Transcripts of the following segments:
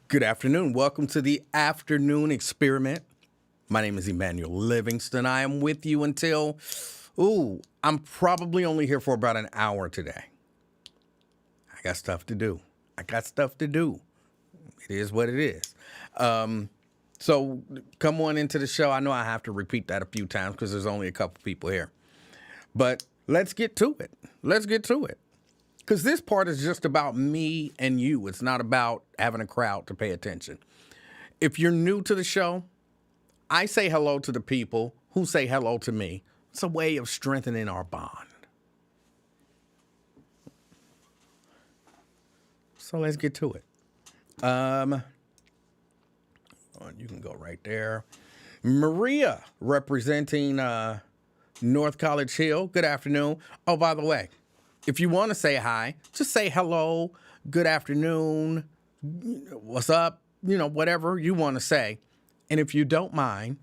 Good afternoon. Welcome to the afternoon experiment. My name is Emanuel Livingston. I am with you until, I'm probably only here for about an hour today. I got stuff to do. It is what it is. So come on into the show. I know I have to repeat that a few times because there's only a couple people here. But let's get to it. Because this part is just about me and you. It's not about having a crowd to pay attention. If you're new to the show, I say hello to the people who say hello to me. It's a way of strengthening our bond. So let's get to it. You can go right there. Maria, representing North College Hill. Good afternoon. Oh, by the way, if you want to say hi, just say hello, good afternoon, what's up, whatever you want to say. And if you don't mind,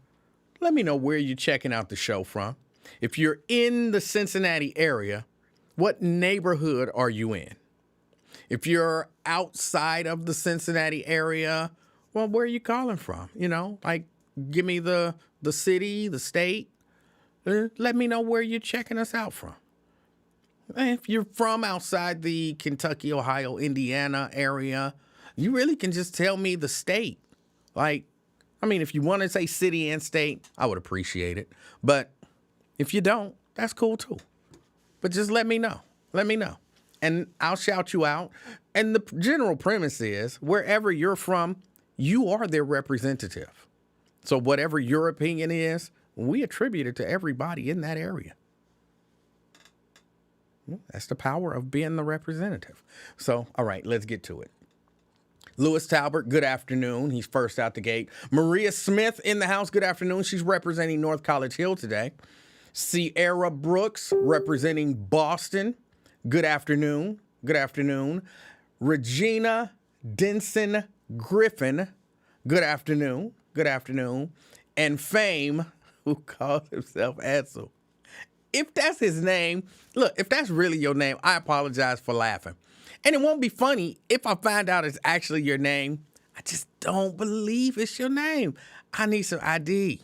let me know where you're checking out the show from. If you're in the Cincinnati area, what neighborhood are you in? If you're outside of the Cincinnati area, well, where are you calling from? Give me the city, the state. Let me know where you're checking us out from. If you're from outside the Kentucky, Ohio, Indiana area, you really can just tell me the state. If you want to say city and state, I would appreciate it. But if you don't, that's cool too. But just let me know. And I'll shout you out. And the general premise is, wherever you're from, you are their representative. So whatever your opinion is, we attribute it to everybody in that area. That's the power of being the representative. So, all right, let's get to it. Lewis Talbert, good afternoon. He's first out the gate. Maria Smith in the house, good afternoon. She's representing North College Hill today. Sierra Brooks, representing Boston. Good afternoon. Regina Denson Griffin, good afternoon. And Fame, who calls himself Edsel. If that's his name, look, if that's really your name, I apologize for laughing. And it won't be funny if I find out it's actually your name. I just don't believe it's your name. I need some ID.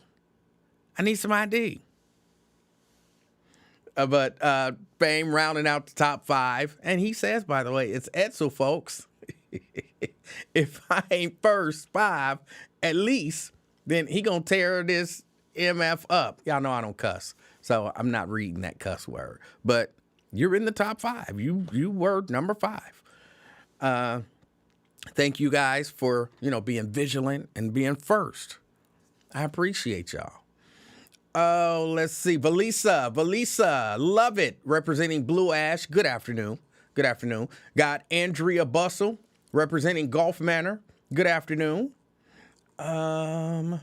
But Fame rounding out the top 5. And he says, by the way, it's Edsel, folks. If I ain't first 5, at least, then he gonna tear this MF up. Y'all know I don't cuss, so I'm not reading that cuss word. But you're in the top 5. You were number 5. Thank you guys for being vigilant and being first. I appreciate y'all. Oh, let's see. Valisa, love it. Representing Blue Ash. Good afternoon. Got Andrea Bustle, representing Gulf Manor. Good afternoon. I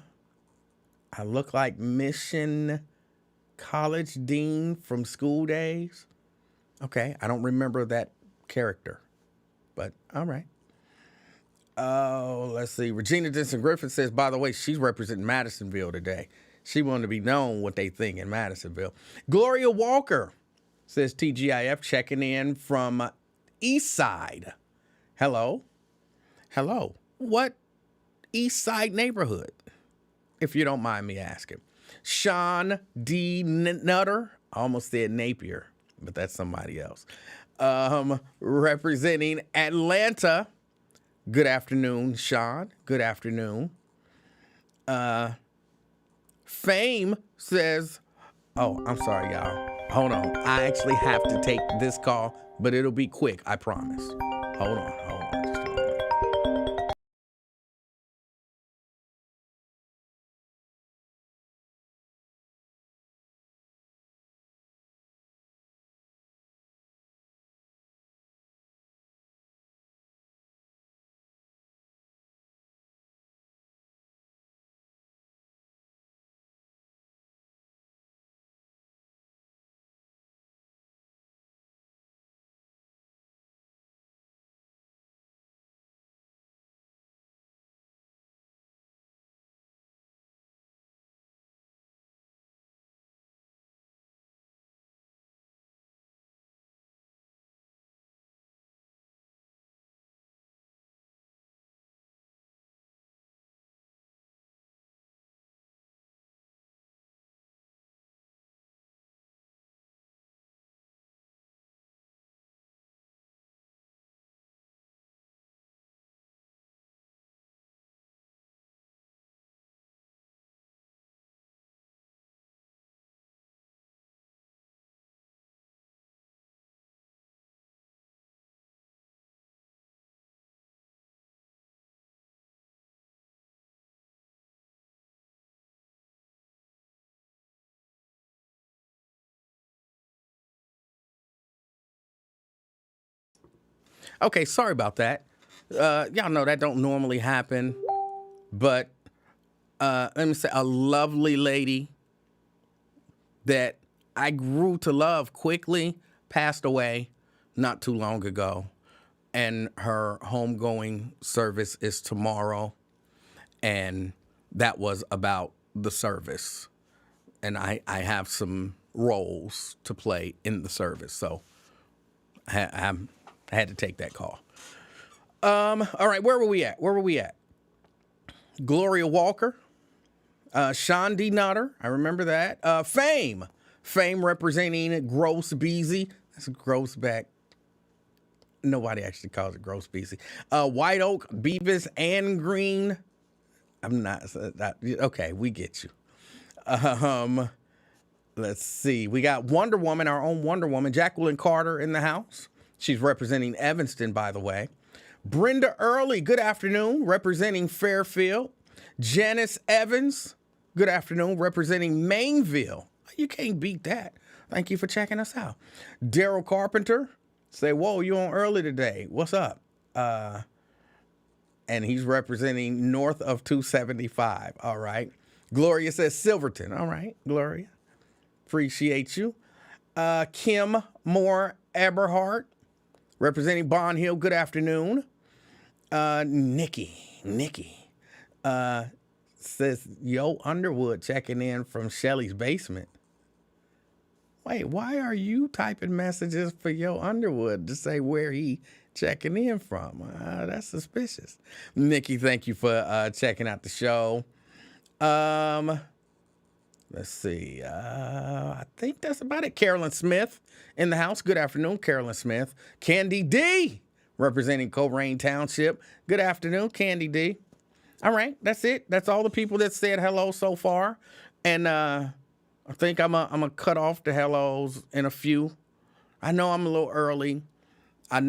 look like Mission College Dean from School Days. Okay, I don't remember that character, but all right. Oh, let's see. Regina Denson Griffin says, by the way, she's representing Madisonville today. She wanted to be known what they think in Madisonville. Gloria Walker says TGIF, checking in from East Side. Hello. What East Side neighborhood, if you don't mind me asking? Sean D. Nutter. I almost said Napier, but that's somebody else. Representing Atlanta. Good afternoon, Sean. Good afternoon. Fame says, oh, I'm sorry, y'all. Hold on. I actually have to take this call, but it'll be quick, I promise. Hold on. Just a moment. Okay, sorry about that. Y'all know that don't normally happen, but let me say, a lovely lady that I grew to love quickly passed away not too long ago, and her homegoing service is tomorrow, and that was about the service, and I have some roles to play in the service, so I had to take that call. All right, where were we at? Gloria Walker, Sean D. Nutter, I remember that. Fame representing Gross Beezy. That's Gross back. Nobody actually calls it Gross Beezy. White Oak, Beavis, and Green. I'm not, okay, we get you. Let's see. We got Wonder Woman, our own Wonder Woman, Jacqueline Carter in the house. She's representing Evanston, by the way. Brenda Early, good afternoon, representing Fairfield. Janice Evans, good afternoon, representing Mainville. You can't beat that. Thank you for checking us out. Daryl Carpenter, say, whoa, you on early today. What's up? And he's representing north of 275. All right. Gloria says Silverton. All right, Gloria. Appreciate you. Kim Moore Eberhardt, representing Bond Hill. Good afternoon. Nikki says, Yo Underwood checking in from Shelly's basement. Wait, why are you typing messages for Yo Underwood to say where he checking in from? That's suspicious. Nikki, thank you for checking out the show. Let's see. I think that's about it. Carolyn Smith in the house. Good afternoon, Carolyn Smith. Candy D, representing Coleraine Township. Good afternoon, Candy D. All right, that's it. That's all the people that said hello so far. And I think I'm gonna cut off the hellos in a few. I know I'm a little early. I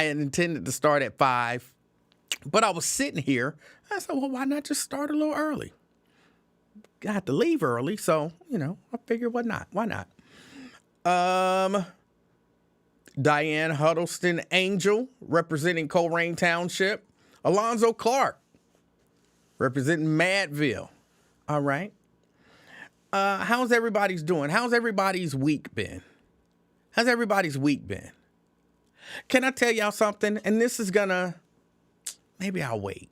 intended to start at 5, but I was sitting here. I said, well, why not just start a little early? I had to leave early, so, I figured why not? Diane Huddleston Angel, representing Coleraine Township. Alonzo Clark, representing Madville. All right. How's everybody's doing? How's everybody's week been? Can I tell y'all something? And this is maybe I'll wait.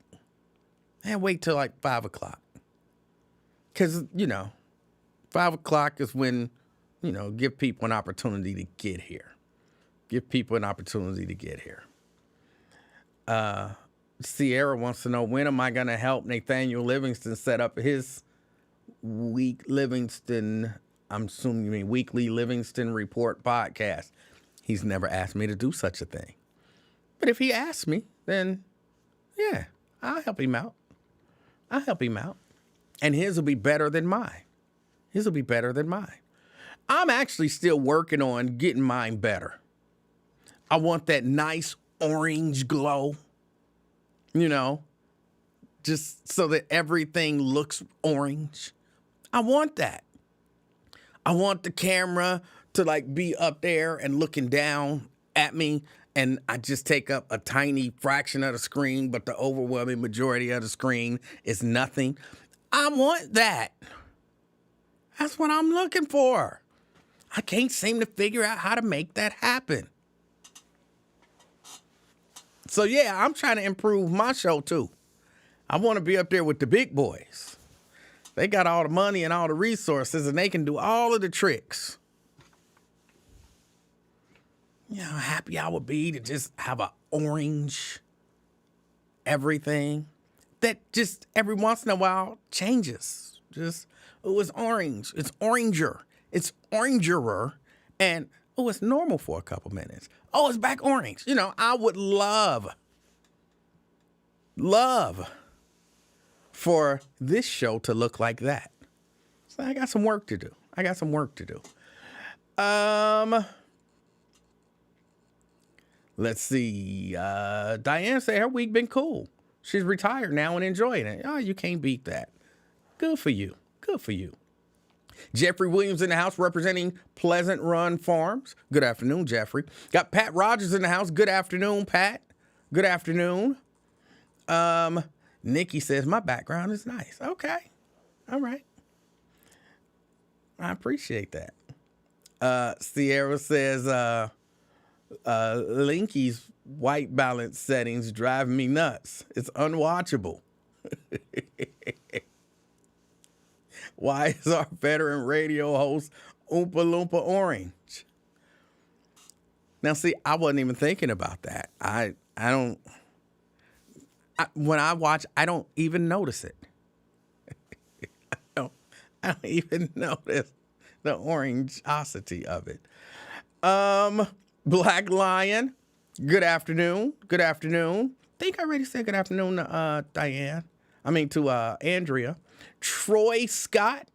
I'll wait till like 5 o'clock. Because, 5 o'clock is when, give people an opportunity to get here. Sierra wants to know, when am I going to help Nathaniel Livingston set up his Weekly Livingston Report podcast? He's never asked me to do such a thing. But if he asks me, then, yeah, I'll help him out. And his will be better than mine. I'm actually still working on getting mine better. I want that nice orange glow, just so that everything looks orange. I want that. I want the camera to be up there and looking down at me, and I just take up a tiny fraction of the screen, but the overwhelming majority of the screen is nothing. I want that. That's what I'm looking for. I can't seem to figure out how to make that happen. So yeah, I'm trying to improve my show too. I want to be up there with the big boys. They got all the money and all the resources, and they can do all of the tricks. How happy I would be to just have an orange everything that just every once in a while changes. Just, it's orange. It's oranger. It's orangerer. And, it's normal for a couple minutes. It's back orange. I would love for this show to look like that. So I got some work to do. Let's see. Diane said her week been cool. She's retired now and enjoying it. Oh, you can't beat that. Good for you. Jeffrey Williams in the house representing Pleasant Run Farms. Good afternoon, Jeffrey. Got Pat Rogers in the house. Good afternoon, Pat. Good afternoon. Nikki says, my background is nice. Okay. All right. I appreciate that. Sierra says, Linky's white balance settings drive me nuts. It's unwatchable. Why is our veteran radio host Oompa Loompa orange? Now, see, I wasn't even thinking about that. When I watch, I don't even notice it. I don't even notice the orangeosity of it. Black Lion, good afternoon. Good afternoon. I think I already said good afternoon to to Andrea. Troy Scott,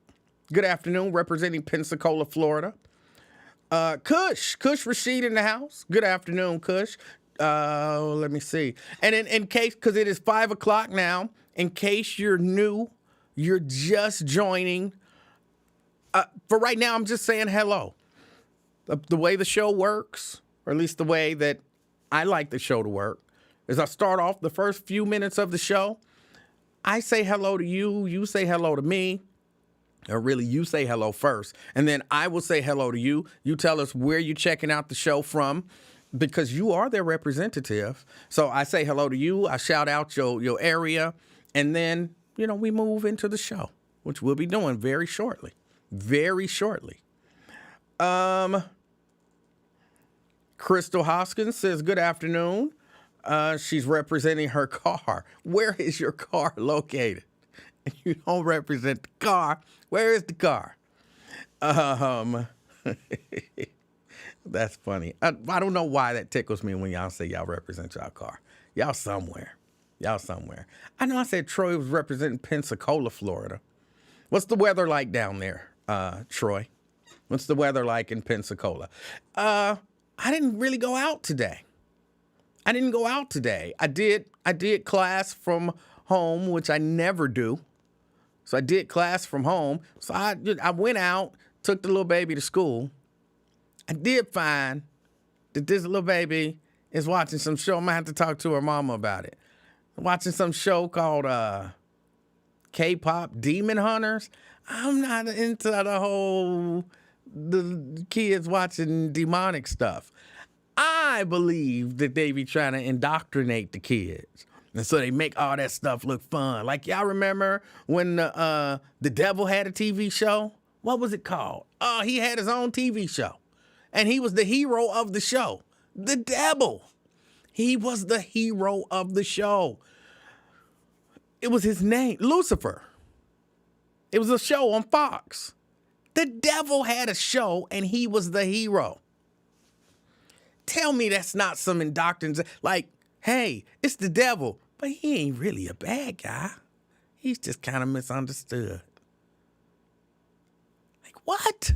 good afternoon, representing Pensacola, Florida. Kush Rashid in the house. Good afternoon, Kush. Let me see. And in case, because it is 5 o'clock now, in case you're new, you're just joining. For right now, I'm just saying hello. The way the show works, or at least the way that I like the show to work, is I start off the first few minutes of the show. I say hello to you. You say hello to me. Or really, you say hello first. And then I will say hello to you. You tell us where you're checking out the show from, because you are their representative. So I say hello to you. I shout out your area. And then, we move into the show, which we'll be doing very shortly. Very shortly. Crystal Hoskins says, good afternoon. She's representing her car. Where is your car located? You don't represent the car. Where is the car? That's funny. I don't know why that tickles me when y'all say y'all represent y'all car. Y'all somewhere. I know I said Troy was representing Pensacola, Florida. What's the weather like down there, Troy? What's the weather like in Pensacola? I didn't really go out today. I did class from home, which I never do. So I did class from home. So I went out, took the little baby to school. I did find that this little baby is watching some show. I'm going to have to talk to her mama about it. Watching some show called K-pop Demon Hunters. I'm not into the kids watching demonic stuff. I believe that they be trying to indoctrinate the kids. And so they make all that stuff look fun. Like, y'all remember when the devil had a TV show? What was it called? Oh, he had his own TV show. And he was the hero of the show. The devil. He was the hero of the show. It was his name, Lucifer. It was a show on Fox. The devil had a show and he was the hero. Tell me that's not some indoctrination. Like, hey, it's the devil, but he ain't really a bad guy. He's just kind of misunderstood. Like, what?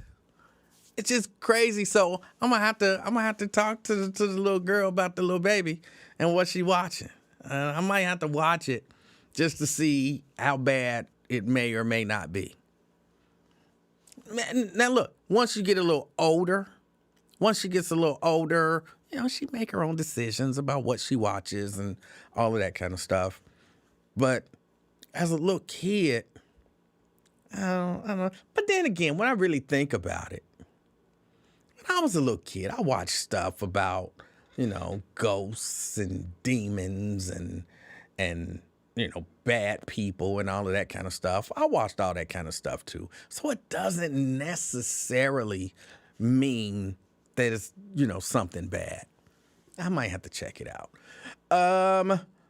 It's just crazy. So I'm gonna have to talk to the little girl about the little baby and what she watching. I might have to watch it just to see how bad it may or may not be. Now look, once she gets a little older, she make her own decisions about what she watches and all of that kind of stuff. But as a little kid, I don't know. But then again, when I really think about it, when I was a little kid, I watched stuff about, ghosts and demons and bad people and all of that kind of stuff. I watched all that kind of stuff too. So it doesn't necessarily mean that it's, something bad. I might have to check it out.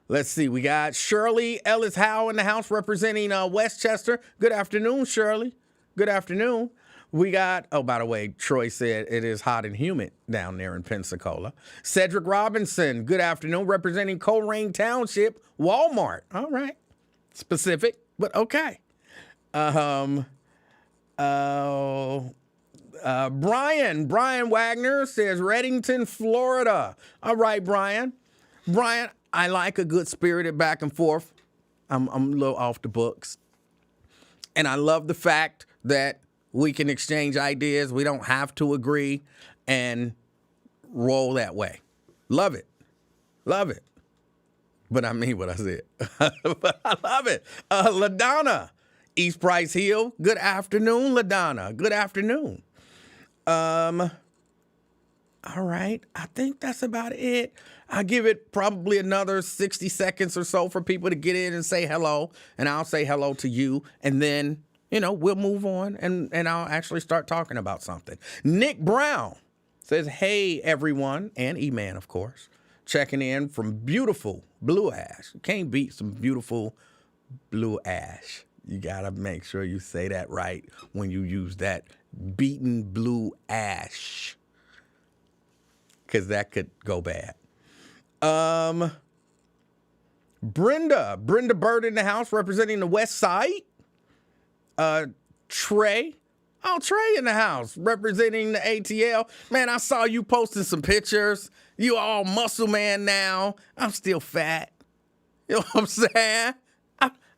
Let's see. We got Shirley Ellis Howe in the house representing Westchester. Good afternoon, Shirley. Good afternoon. We got, by the way, Troy said it is hot and humid down there in Pensacola. Cedric Robinson, good afternoon, representing Coleraine Township, Walmart. All right. Specific, but okay. Brian Wagner says Reddington, Florida. All right, Brian. Brian, I like a good spirited back and forth. I'm a little off the books. And I love the fact that We can exchange ideas. We don't have to agree and roll that way. Love it. Love it. But I mean what I said. But I love it. LaDonna, East Price Hill. Good afternoon, LaDonna. Good afternoon. All right. I think that's about it. I'll give it probably another 60 seconds or so for people to get in and say hello. And I'll say hello to you. And then, we'll move on and I'll actually start talking about something. Nick Brown says, hey, everyone. And E-Man, of course. Checking in from beautiful Blue Ash. You can't beat some beautiful Blue Ash. You got to make sure you say that right when you use that beaten blue ash. Because that could go bad. Brenda Bird in the house representing the West Side. Trey. Oh, Trey in the house representing the ATL. Man, I saw you posting some pictures. You all muscle man now. I'm still fat. You know what I'm saying?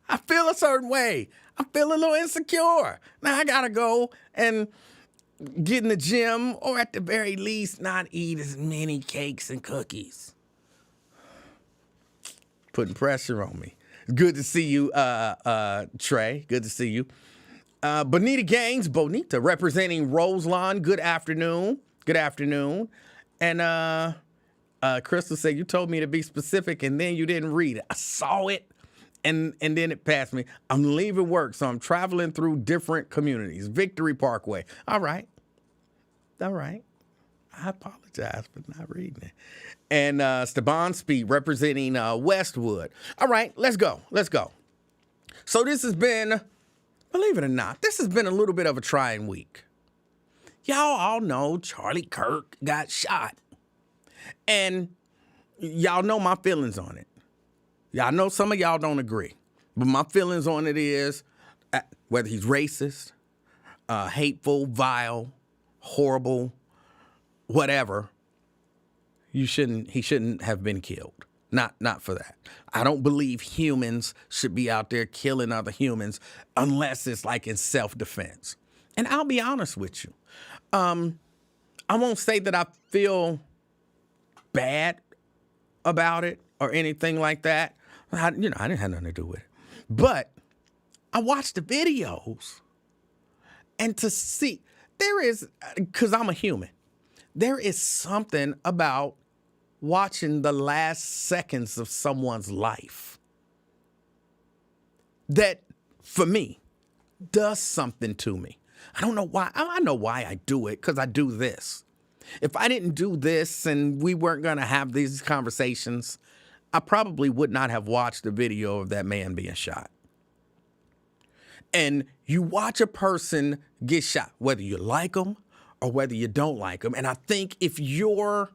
I feel a certain way. I feel a little insecure. Now I gotta go and get in the gym, or at the very least, not eat as many cakes and cookies. Putting pressure on me. Good to see you, Trey. Good to see you. Bonita representing Roselawn. Good afternoon. Good afternoon. And Crystal said, you told me to be specific and then you didn't read it. I saw it and then it passed me. I'm leaving work, so I'm traveling through different communities. Victory Parkway. All right. I apologize for not reading it. And Steban Speed representing Westwood. All right, let's go. So this has been, believe it or not, this has been a little bit of a trying week. Y'all all know Charlie Kirk got shot. And y'all know my feelings on it. Y'all know some of y'all don't agree. But my feelings on it is, whether he's racist, hateful, vile, horrible, whatever, he shouldn't have been killed. Not for that. I don't believe humans should be out there killing other humans unless it's like in self-defense. And I'll be honest with you. I won't say that I feel bad about it or anything like that. I didn't have nothing to do with it. But I watched the videos and to see, because I'm a human, there is something about watching the last seconds of someone's life that, for me, does something to me. I don't know why. I know why I do it, because I do this. If I didn't do this and we weren't going to have these conversations, I probably would not have watched the video of that man being shot. And you watch a person get shot, whether you like them or whether you don't like them. And I think if you're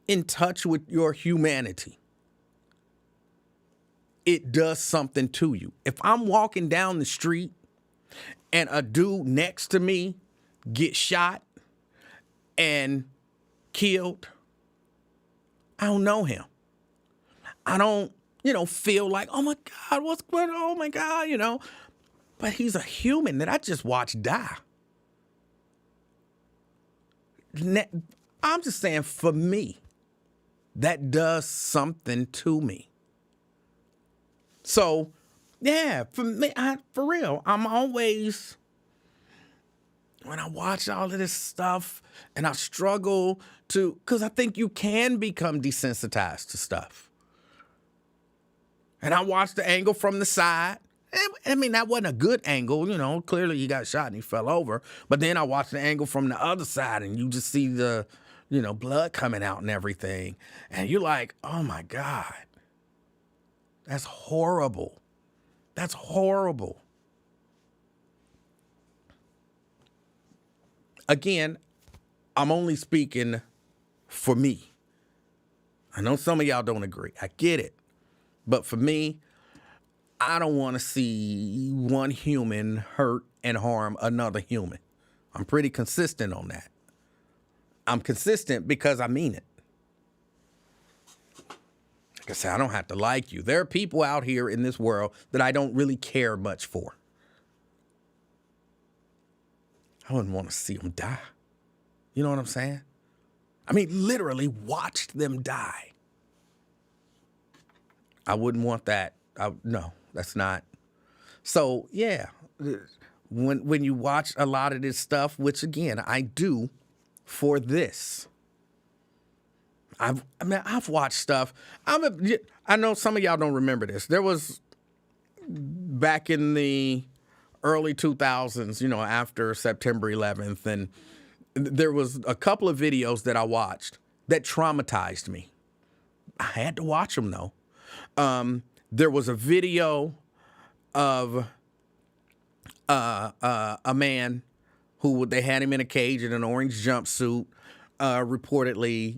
in touch with your humanity, it does something to you. If I'm walking down the street and a dude next to me gets shot and killed, I don't know him. I don't, feel like, oh my God, what's going on? Oh my God, But he's a human that I just watched die. I'm just saying, for me, that does something to me. So, yeah, for me, for real, I'm always, when I watch all of this stuff and I struggle because I think you can become desensitized to stuff. And I watched the angle from the side. I mean, that wasn't a good angle, Clearly he got shot and he fell over. But then I watched the angle from the other side and you just see the, blood coming out and everything. And you're like, oh my God, that's horrible. That's horrible. Again, I'm only speaking for me. I know some of y'all don't agree. I get it. But for me, I don't want to see one human hurt and harm another human. I'm pretty consistent on that. I'm consistent because I mean it. Like I said, I don't have to like you. There are people out here in this world that I don't really care much for. I wouldn't want to see them die. You know what I'm saying? I mean, literally watched them die. I wouldn't want that. No, that's not. So, yeah, when you watch a lot of this stuff, which, again, I do for this. I've watched stuff. I know some of y'all don't remember this. There was, back in the early 2000s, after September 11th, and there was a couple of videos that I watched that traumatized me. I had to watch them, though. There was a video of a man who they had him in a cage in an orange jumpsuit. Reportedly,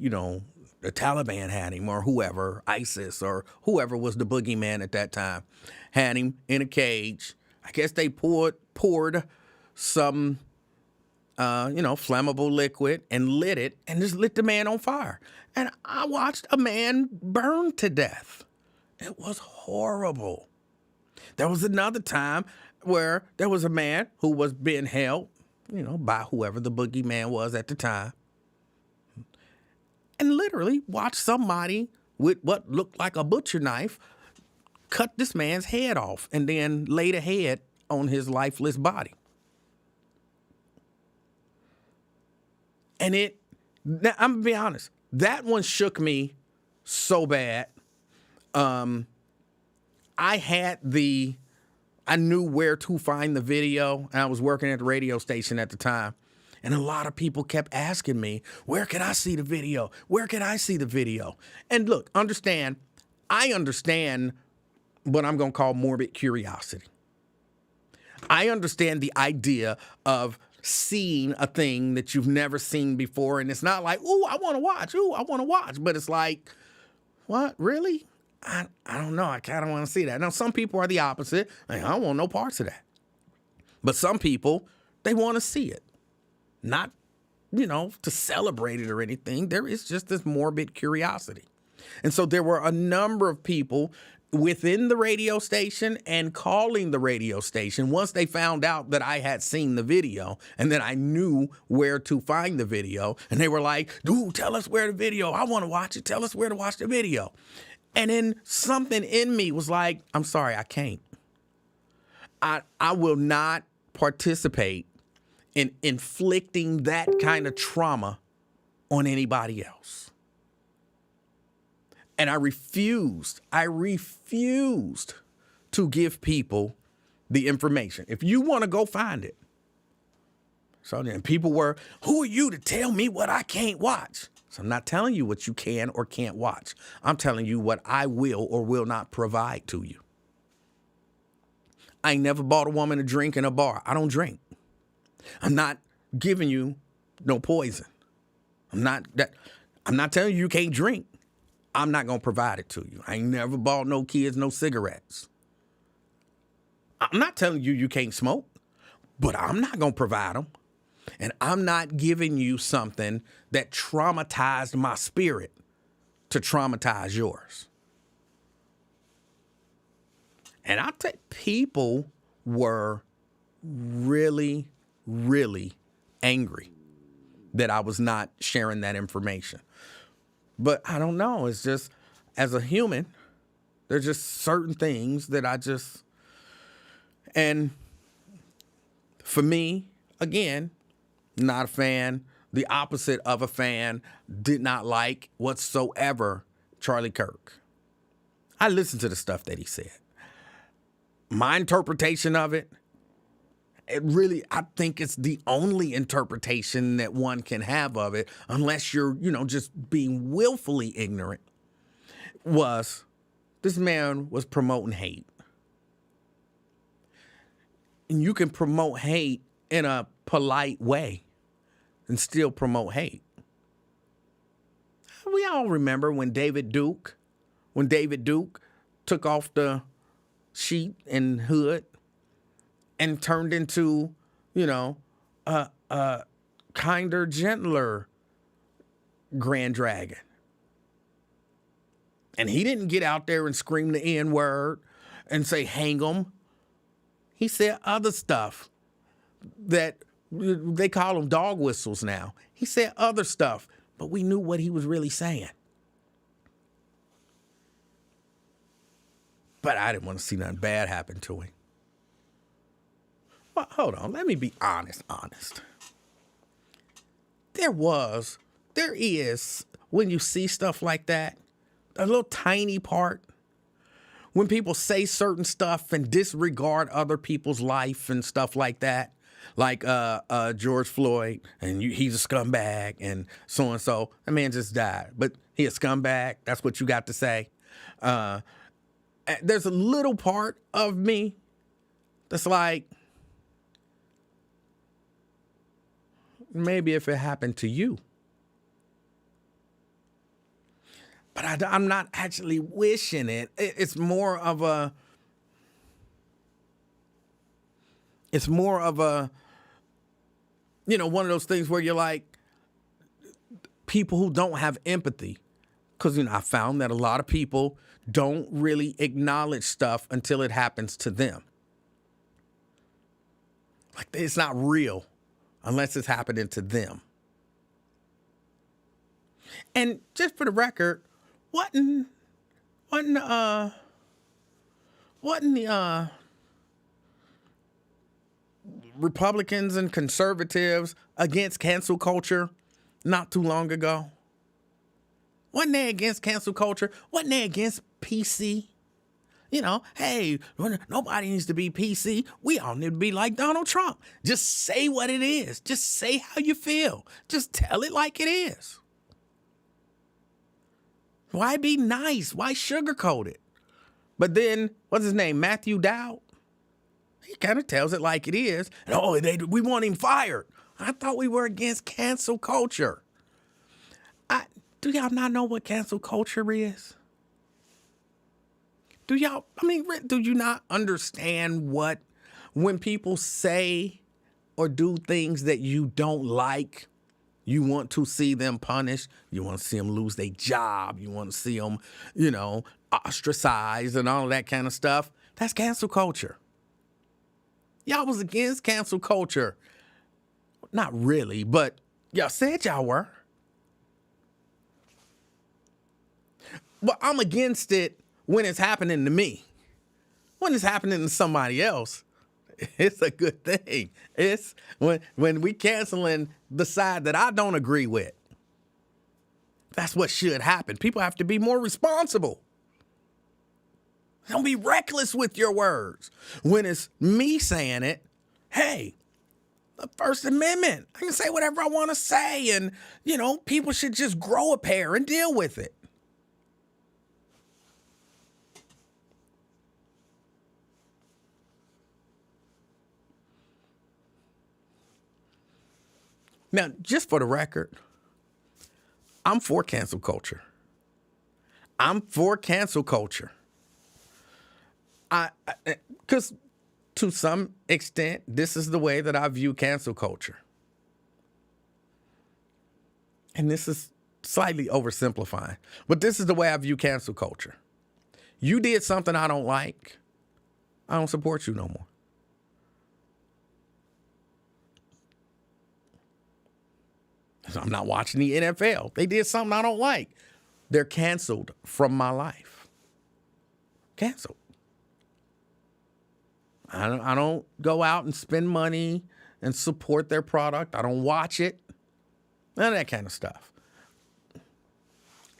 the Taliban had him, or whoever, ISIS, or whoever was the boogeyman at that time, had him in a cage. I guess they poured some, flammable liquid and lit it and just lit the man on fire. And I watched a man burn to death. It was horrible. There was another time where there was a man who was being held, by whoever the boogeyman was at the time, and literally watched somebody with what looked like a butcher knife cut this man's head off and then laid a head on his lifeless body. And now, I'm going to be honest, that one shook me so bad. I knew where to find the video, and I was working at the radio station at the time. And a lot of people kept asking me, where can I see the video? Where can I see the video? And look, I understand what I'm going to call morbid curiosity. I understand the idea of seeing a thing that you've never seen before. And it's not like, ooh, I want to watch. Ooh, I want to watch. But it's like, what, really? I don't know. I kind of want to see that. Now, some people are the opposite. Like, I don't want no parts of that. But some people, they want to see it. Not, to celebrate it or anything. There is just this morbid curiosity. And so there were a number of people within the radio station and calling the radio station once they found out that I had seen the video and that I knew where to find the video. And they were like, dude, tell us where the video. I want to watch it. Tell us where to watch the video. And then something in me was like, I'm sorry, I can't. I will not participate in inflicting that kind of trauma on anybody else. And I refused to give people the information. If you want to go find it. So then people were, who are you to tell me what I can't watch? So I'm not telling you what you can or can't watch. I'm telling you what I will or will not provide to you. I ain't never bought a woman a drink in a bar. I don't drink. I'm not giving you no poison. I'm not telling you you can't drink. I'm not going to provide it to you. I ain't never bought no kids no cigarettes. I'm not telling you you can't smoke, but I'm not going to provide them. And I'm not giving you something that traumatized my spirit to traumatize yours. And I'll tell you, people were really, really angry that I was not sharing that information. But I don't know. It's just, as a human, there's just certain things that and for me, again, not a fan. The opposite of a fan. Did not like whatsoever Charlie Kirk. I listened to the stuff that he said. My interpretation of it, I think it's the only interpretation that one can have of it, unless you're, just being willfully ignorant, was this man was promoting hate. And you can promote hate in a polite way and still promote hate. We all remember when David Duke took off the sheet and hood and turned into, a kinder, gentler Grand Dragon. And he didn't get out there and scream the N-word and say, hang 'em. He said other stuff that They call them dog whistles now. He said other stuff, but we knew what he was really saying. But I didn't want to see nothing bad happen to him. Well, hold on. Let me be honest. There is, when you see stuff like that, a little tiny part, when people say certain stuff and disregard other people's life and stuff like that, like George Floyd, and he's a scumbag, and so. That man just died, but he a scumbag. That's what you got to say. There's a little part of me that's like, maybe if it happened to you. But I'm not actually wishing it. It's more of a, one of those things where you're like, people who don't have empathy. Because, I found that a lot of people don't really acknowledge stuff until it happens to them. Like, it's not real unless it's happening to them. And just for the record, wasn't the Republicans and conservatives against cancel culture not too long ago? Wasn't they against cancel culture? Wasn't they against PC? Hey, nobody needs to be PC. We all need to be like Donald Trump. Just say what it is. Just say how you feel. Just tell it like it is. Why be nice? Why sugarcoat it? But then, what's his name? Matthew Dowd? He kind of tells it like it is. And, we want him fired. I thought we were against cancel culture. Do y'all not know what cancel culture is? Do you not understand when people say or do things that you don't like, you want to see them punished, you want to see them lose their job, you want to see them, ostracized and all of that kind of stuff? That's cancel culture. Y'all was against cancel culture. Not really, but y'all said y'all were. Well, I'm against it when it's happening to me. When it's happening to somebody else, it's a good thing. It's when we canceling the side that I don't agree with. That's what should happen. People have to be more responsible. Don't be reckless with your words. When it's me saying it, hey, the First Amendment, I can say whatever I want to say, and, people should just grow a pair and deal with it. Now, just for the record, I'm for cancel culture. Because to some extent, this is the way that I view cancel culture. And this is slightly oversimplifying, but this is the way I view cancel culture. You did something I don't like, I don't support you no more. So I'm not watching the NFL. They did something I don't like. They're canceled from my life. Canceled. I don't go out and spend money and support their product. I don't watch it. None of that kind of stuff.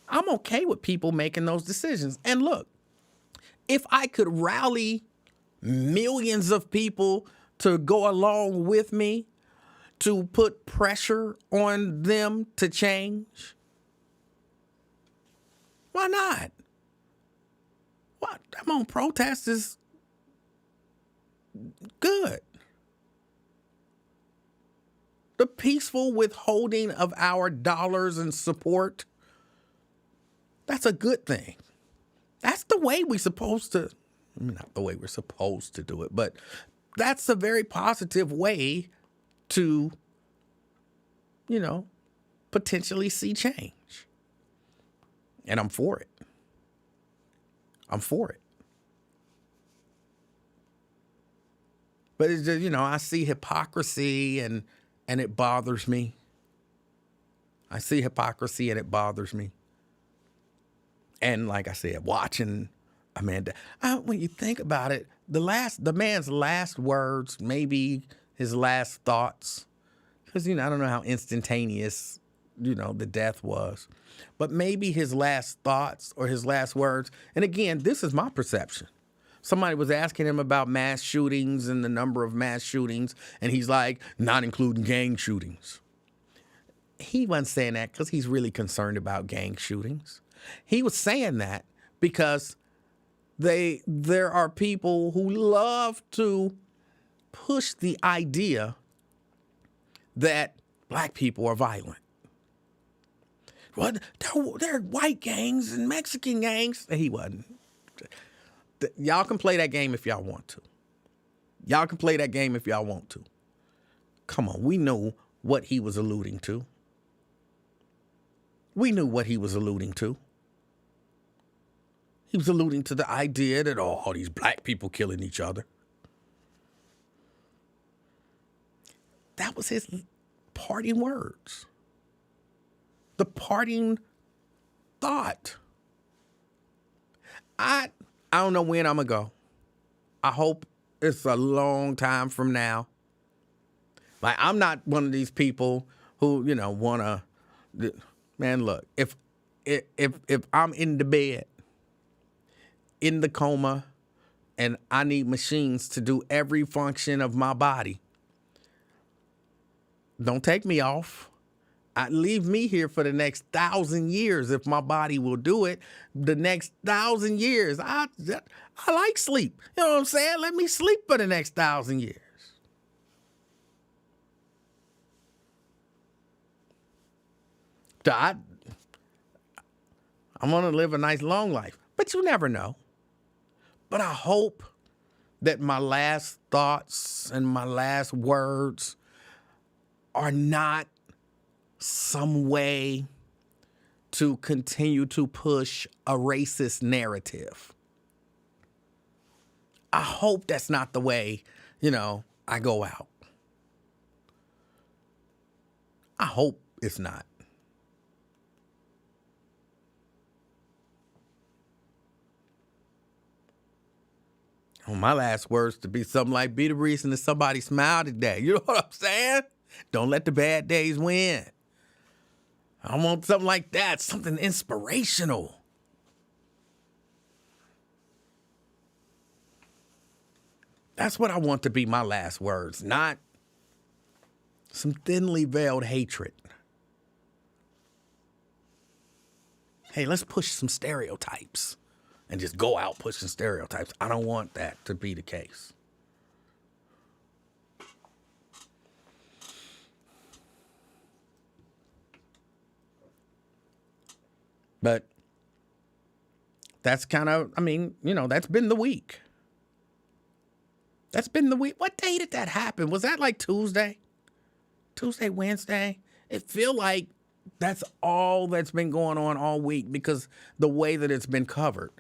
I'm okay with people making those decisions. And look, if I could rally millions of people to go along with me, to put pressure on them to change, why not? What? I'm on protest is good. The peaceful withholding of our dollars and support, that's a good thing. That's the way we're supposed to, not the way we're supposed to do it, but that's a very positive way to, potentially see change. And I'm for it. But it's just, I see hypocrisy and and it bothers me. I see hypocrisy and it bothers me. And like I said, watching Amanda, when you think about it, the man's last words, maybe his last thoughts, because, I don't know how instantaneous, the death was, but maybe his last thoughts or his last words. And again, this is my perception. Somebody was asking him about mass shootings and the number of mass shootings, and he's like, not including gang shootings. He wasn't saying that because he's really concerned about gang shootings. He was saying that because there are people who love to push the idea that black people are violent. Well, they're white gangs and Mexican gangs. He wasn't. Y'all can play that game if y'all want to. Y'all can play that game if y'all want to. Come on, we know what he was alluding to. We knew what he was alluding to. He was alluding to the idea that, all these black people killing each other. That was his parting words. The parting thought. I don't know when I'm going to go. I hope it's a long time from now. Like, I'm not one of these people who, want to... Man, look, if I'm in the bed, in the coma, and I need machines to do every function of my body, don't take me off. Leave me here for the next 1,000 years if my body will do it. The next 1,000 years, I like sleep. You know what I'm saying? Let me sleep for the next 1,000 years. I'm going to live a nice long life, but you never know. But I hope that my last thoughts and my last words are not some way to continue to push a racist narrative. I hope that's not the way, I go out. I hope it's not. My last words to be something like, be the reason that somebody smiled today. You know what I'm saying? Don't let the bad days win. I want something like that, something inspirational. That's what I want to be my last words, not some thinly veiled hatred. Hey, let's push some stereotypes and just go out pushing stereotypes. I don't want that to be the case. But that's kind of, that's been the week. That's been the week. What day did that happen? Was that like Tuesday? Tuesday, Wednesday? It feel like that's all that's been going on all week because the way that it's been covered.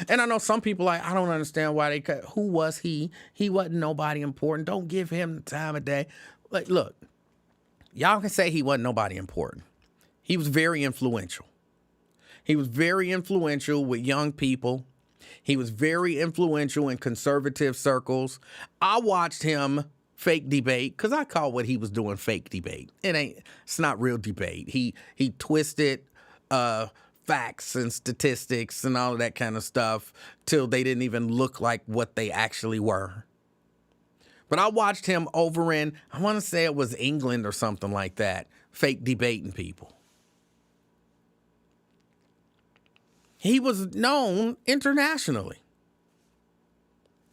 And I know some people I don't understand why they cut. Who was he? He wasn't nobody important. Don't give him the time of day. Like, look, y'all can say he wasn't nobody important. He was very influential. He was very influential with young people. He was very influential in conservative circles. I watched him fake debate because I call what he was doing fake debate. It's not real debate. He twisted facts and statistics and all of that kind of stuff till they didn't even look like what they actually were. But I watched him over in, I want to say it was England or something like that, fake debating people. He was known internationally.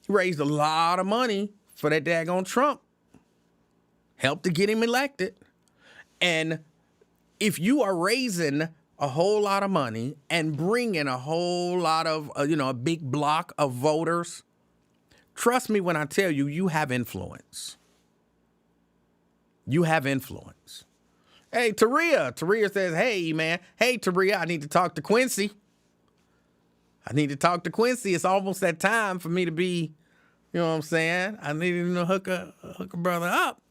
He raised a lot of money for that daggone Trump. Helped to get him elected. And if you are raising a whole lot of money and bringing a whole lot of, a big block of voters, trust me when I tell you, you have influence. You have influence. Hey, Taria. Taria says, hey, man. Hey, Taria, I need to talk to Quincy. It's almost that time for me to be, you know what I'm saying? I need to hook a brother up.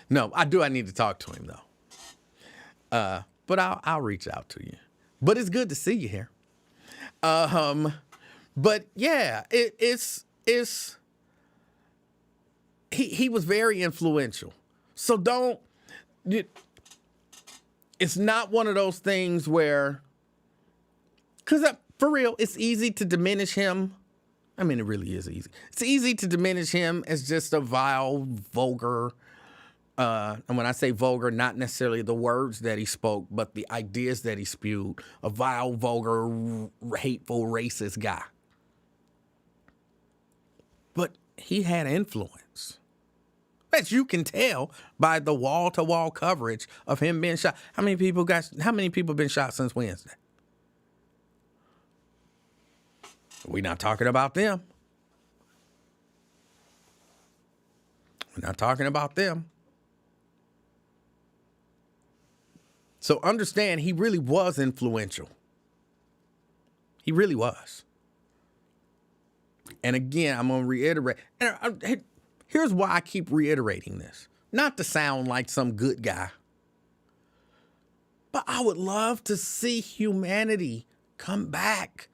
No, I do. I need to talk to him though. But I'll reach out to you. But it's good to see you here. But yeah, it's he was very influential. So it's not one of those things where, because for real, it's easy to diminish him. I mean, it really is easy. It's easy to diminish him as just a vile, vulgar, and when I say vulgar, not necessarily the words that he spoke, but the ideas that he spewed, a vile, vulgar, hateful, racist guy. But he had influence. As you can tell by the wall-to-wall coverage of him being shot. How many people been shot since Wednesday? We're not talking about them. We're not talking about them. So understand, he really was influential. He really was. And again, I'm going to reiterate. And here's why I keep reiterating this. Not to sound like some good guy. But I would love to see humanity come back.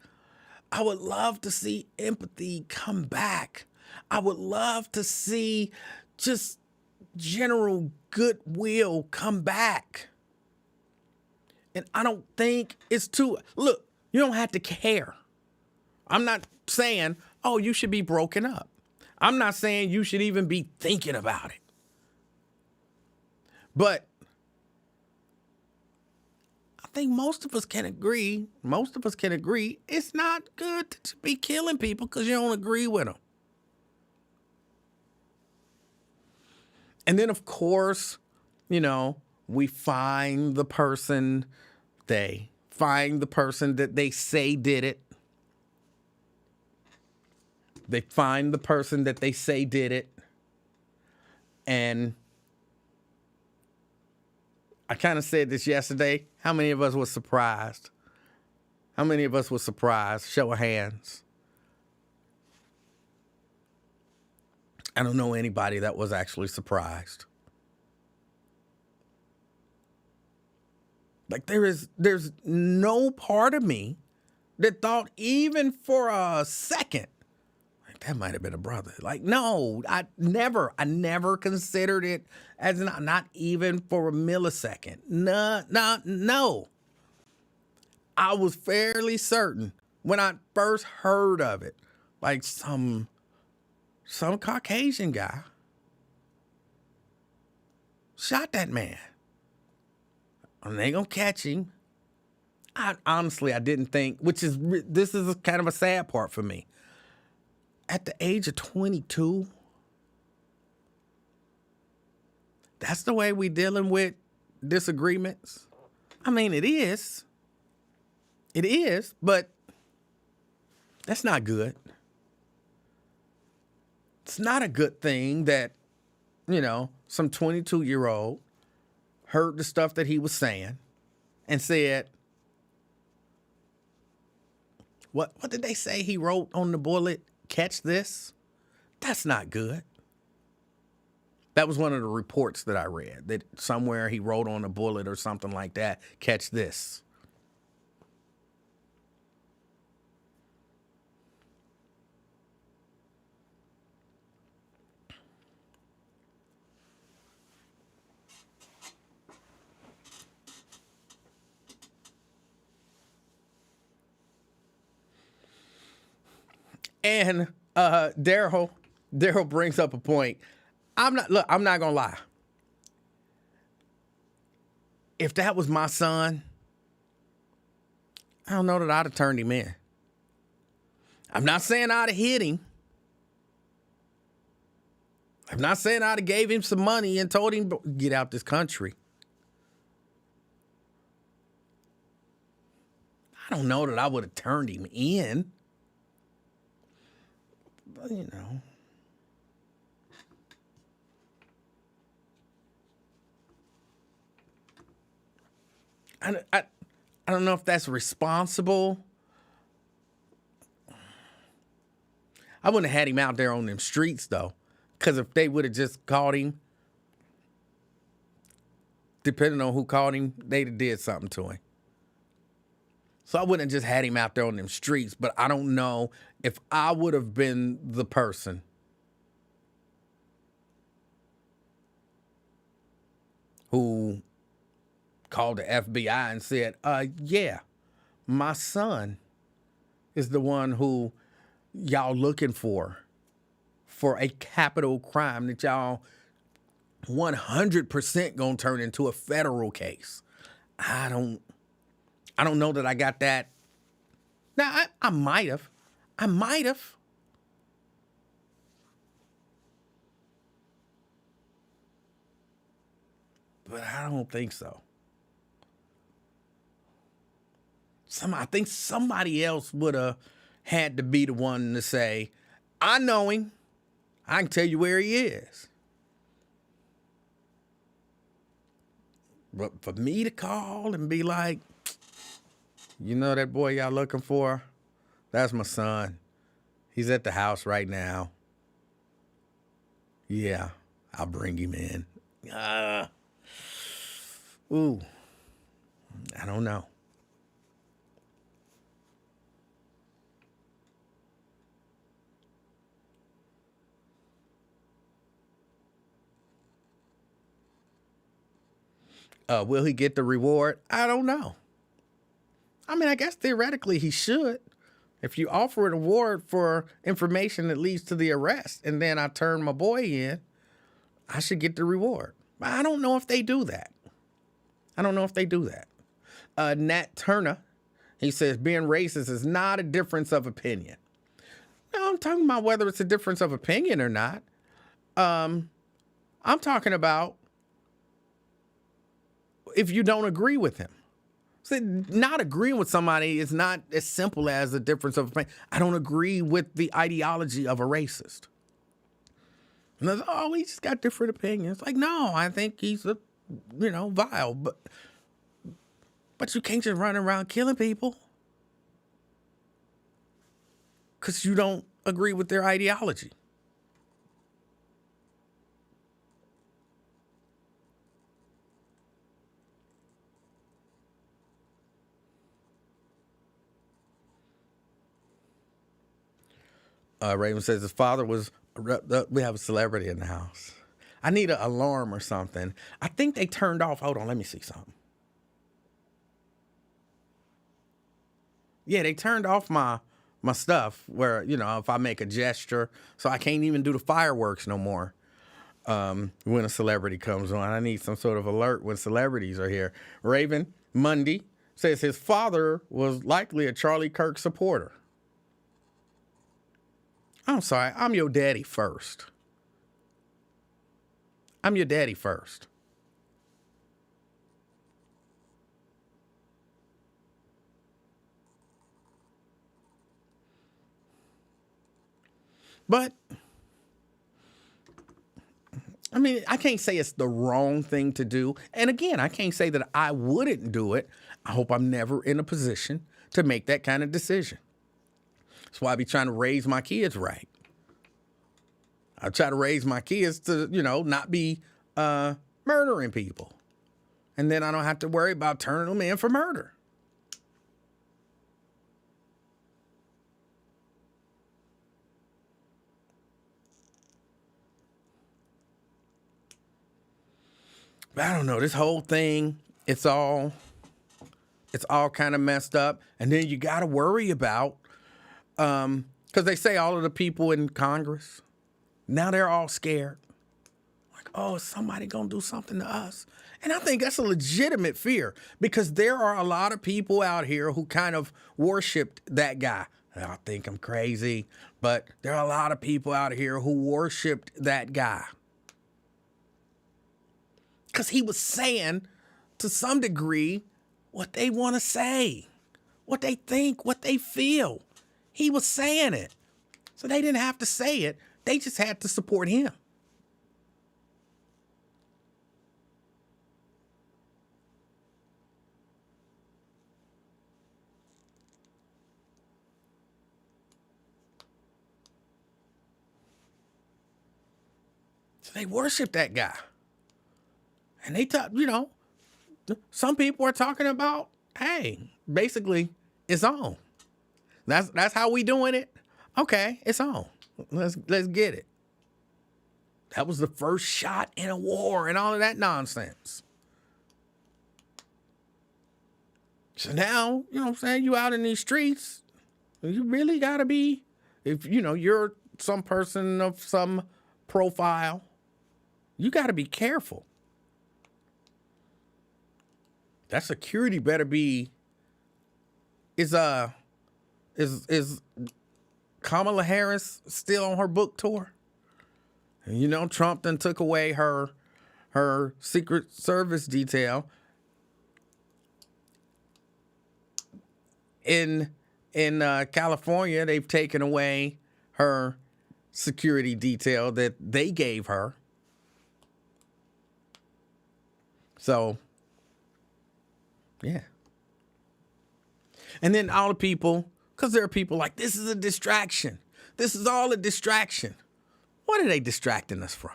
I would love to see empathy come back. I would love to see just general goodwill come back. And I don't think it's look, you don't have to care. I'm not saying, oh, you should be broken up. I'm not saying you should even be thinking about it. But I think most of us can agree it's not good to be killing people because you don't agree with them. And then, of course, we find the person, that they say did it. They find the person that they say did it. And I kind of said this yesterday. How many of us were surprised? How many of us were surprised? Show of hands. I don't know anybody that was actually surprised. Like there's no part of me that thought even for a second, like that might have been a brother. Like, no, I never considered it as not even for a millisecond. No. I was fairly certain when I first heard of it, like some Caucasian guy shot that man. And they gonna catch him. Honestly, I didn't think, this is kind of a sad part for me. At the age of 22, that's the way we dealing with disagreements. I mean, it is, but that's not good. It's not a good thing that, some 22-year-old heard the stuff that he was saying and said, what did they say he wrote on the bullet? Catch this? That's not good. That was one of the reports that I read, that somewhere he wrote on a bullet or something like that, catch this. And Daryl brings up a point. I'm not gonna lie. If that was my son, I don't know that I'd have turned him in. I'm not saying I'd have hit him. I'm not saying I'd have gave him some money and told him, get out this country. I don't know that I would have turned him in. But, I don't know if that's responsible. I wouldn't have had him out there on them streets, though. Because if they would have just caught him, depending on who caught him, they did something to him. So I wouldn't have just had him out there on them streets, but I don't know if I would have been the person who called the FBI and said, yeah, my son is the one who y'all looking for a capital crime that y'all 100% gonna turn into a federal case. I don't know that I got that. Now, I might have. But I don't think so. I think somebody else would have had to be the one to say, I know him. I can tell you where he is. But for me to call and be like, you know that boy y'all looking for? That's my son. He's at the house right now. Yeah, I'll bring him in. Ooh, I don't know. Will he get the reward? I don't know. I mean, I guess theoretically he should. If you offer an award for information that leads to the arrest and then I turn my boy in, I should get the reward. But I don't know if they do that. Nat Turner, he says, being racist is not a difference of opinion. No, I'm talking about whether it's a difference of opinion or not. I'm talking about if you don't agree with him. So not agreeing with somebody is not as simple as a difference of opinion. I don't agree with the ideology of a racist. And there's, oh, he just got different opinions. Like, no, I think he's vile. But you can't just run around killing people because you don't agree with their ideology. Raven says his father was, we have a celebrity in the house. I need an alarm or something. I think they turned off. Hold on, let me see something. Yeah, they turned off my stuff where, if I make a gesture, so I can't even do the fireworks no more when a celebrity comes on. I need some sort of alert when celebrities are here. Raven Mundy says his father was likely a Charlie Kirk supporter. I'm sorry, I'm your daddy first. I'm your daddy first. But, I mean, I can't say it's the wrong thing to do. And again, I can't say that I wouldn't do it. I hope I'm never in a position to make that kind of decision. That's why I be trying to raise my kids right. I try to raise my kids to, not be murdering people. And then I don't have to worry about turning them in for murder. But I don't know, this whole thing, it's all kind of messed up. And then you got to worry about, because they say all of the people in Congress, now they're all scared. Like, oh, is somebody going to do something to us? And I think that's a legitimate fear because there are a lot of people out here who kind of worshiped that guy. I think I'm crazy, but there are a lot of people out here who worshiped that guy. Because he was saying, to some degree, what they want to say, what they think, what they feel. He was saying it. So they didn't have to say it. They just had to support him. So they worship that guy. And they talk, Some people are talking about, hey, basically, it's on. That's how we doing it. Okay, it's on. Let's get it. That was the first shot in a war and all of that nonsense. So now, you know what I'm saying, you out in these streets, you really got to be, if, you know, you're some person of some profile, you got to be careful. That security better be, is Kamala Harris still on her book tour? And you know, Trump then took away her Secret Service detail. In California, they've taken away her security detail that they gave her. So, yeah. And then all the people, because there are people like, this is a distraction. This is all a distraction. What are they distracting us from?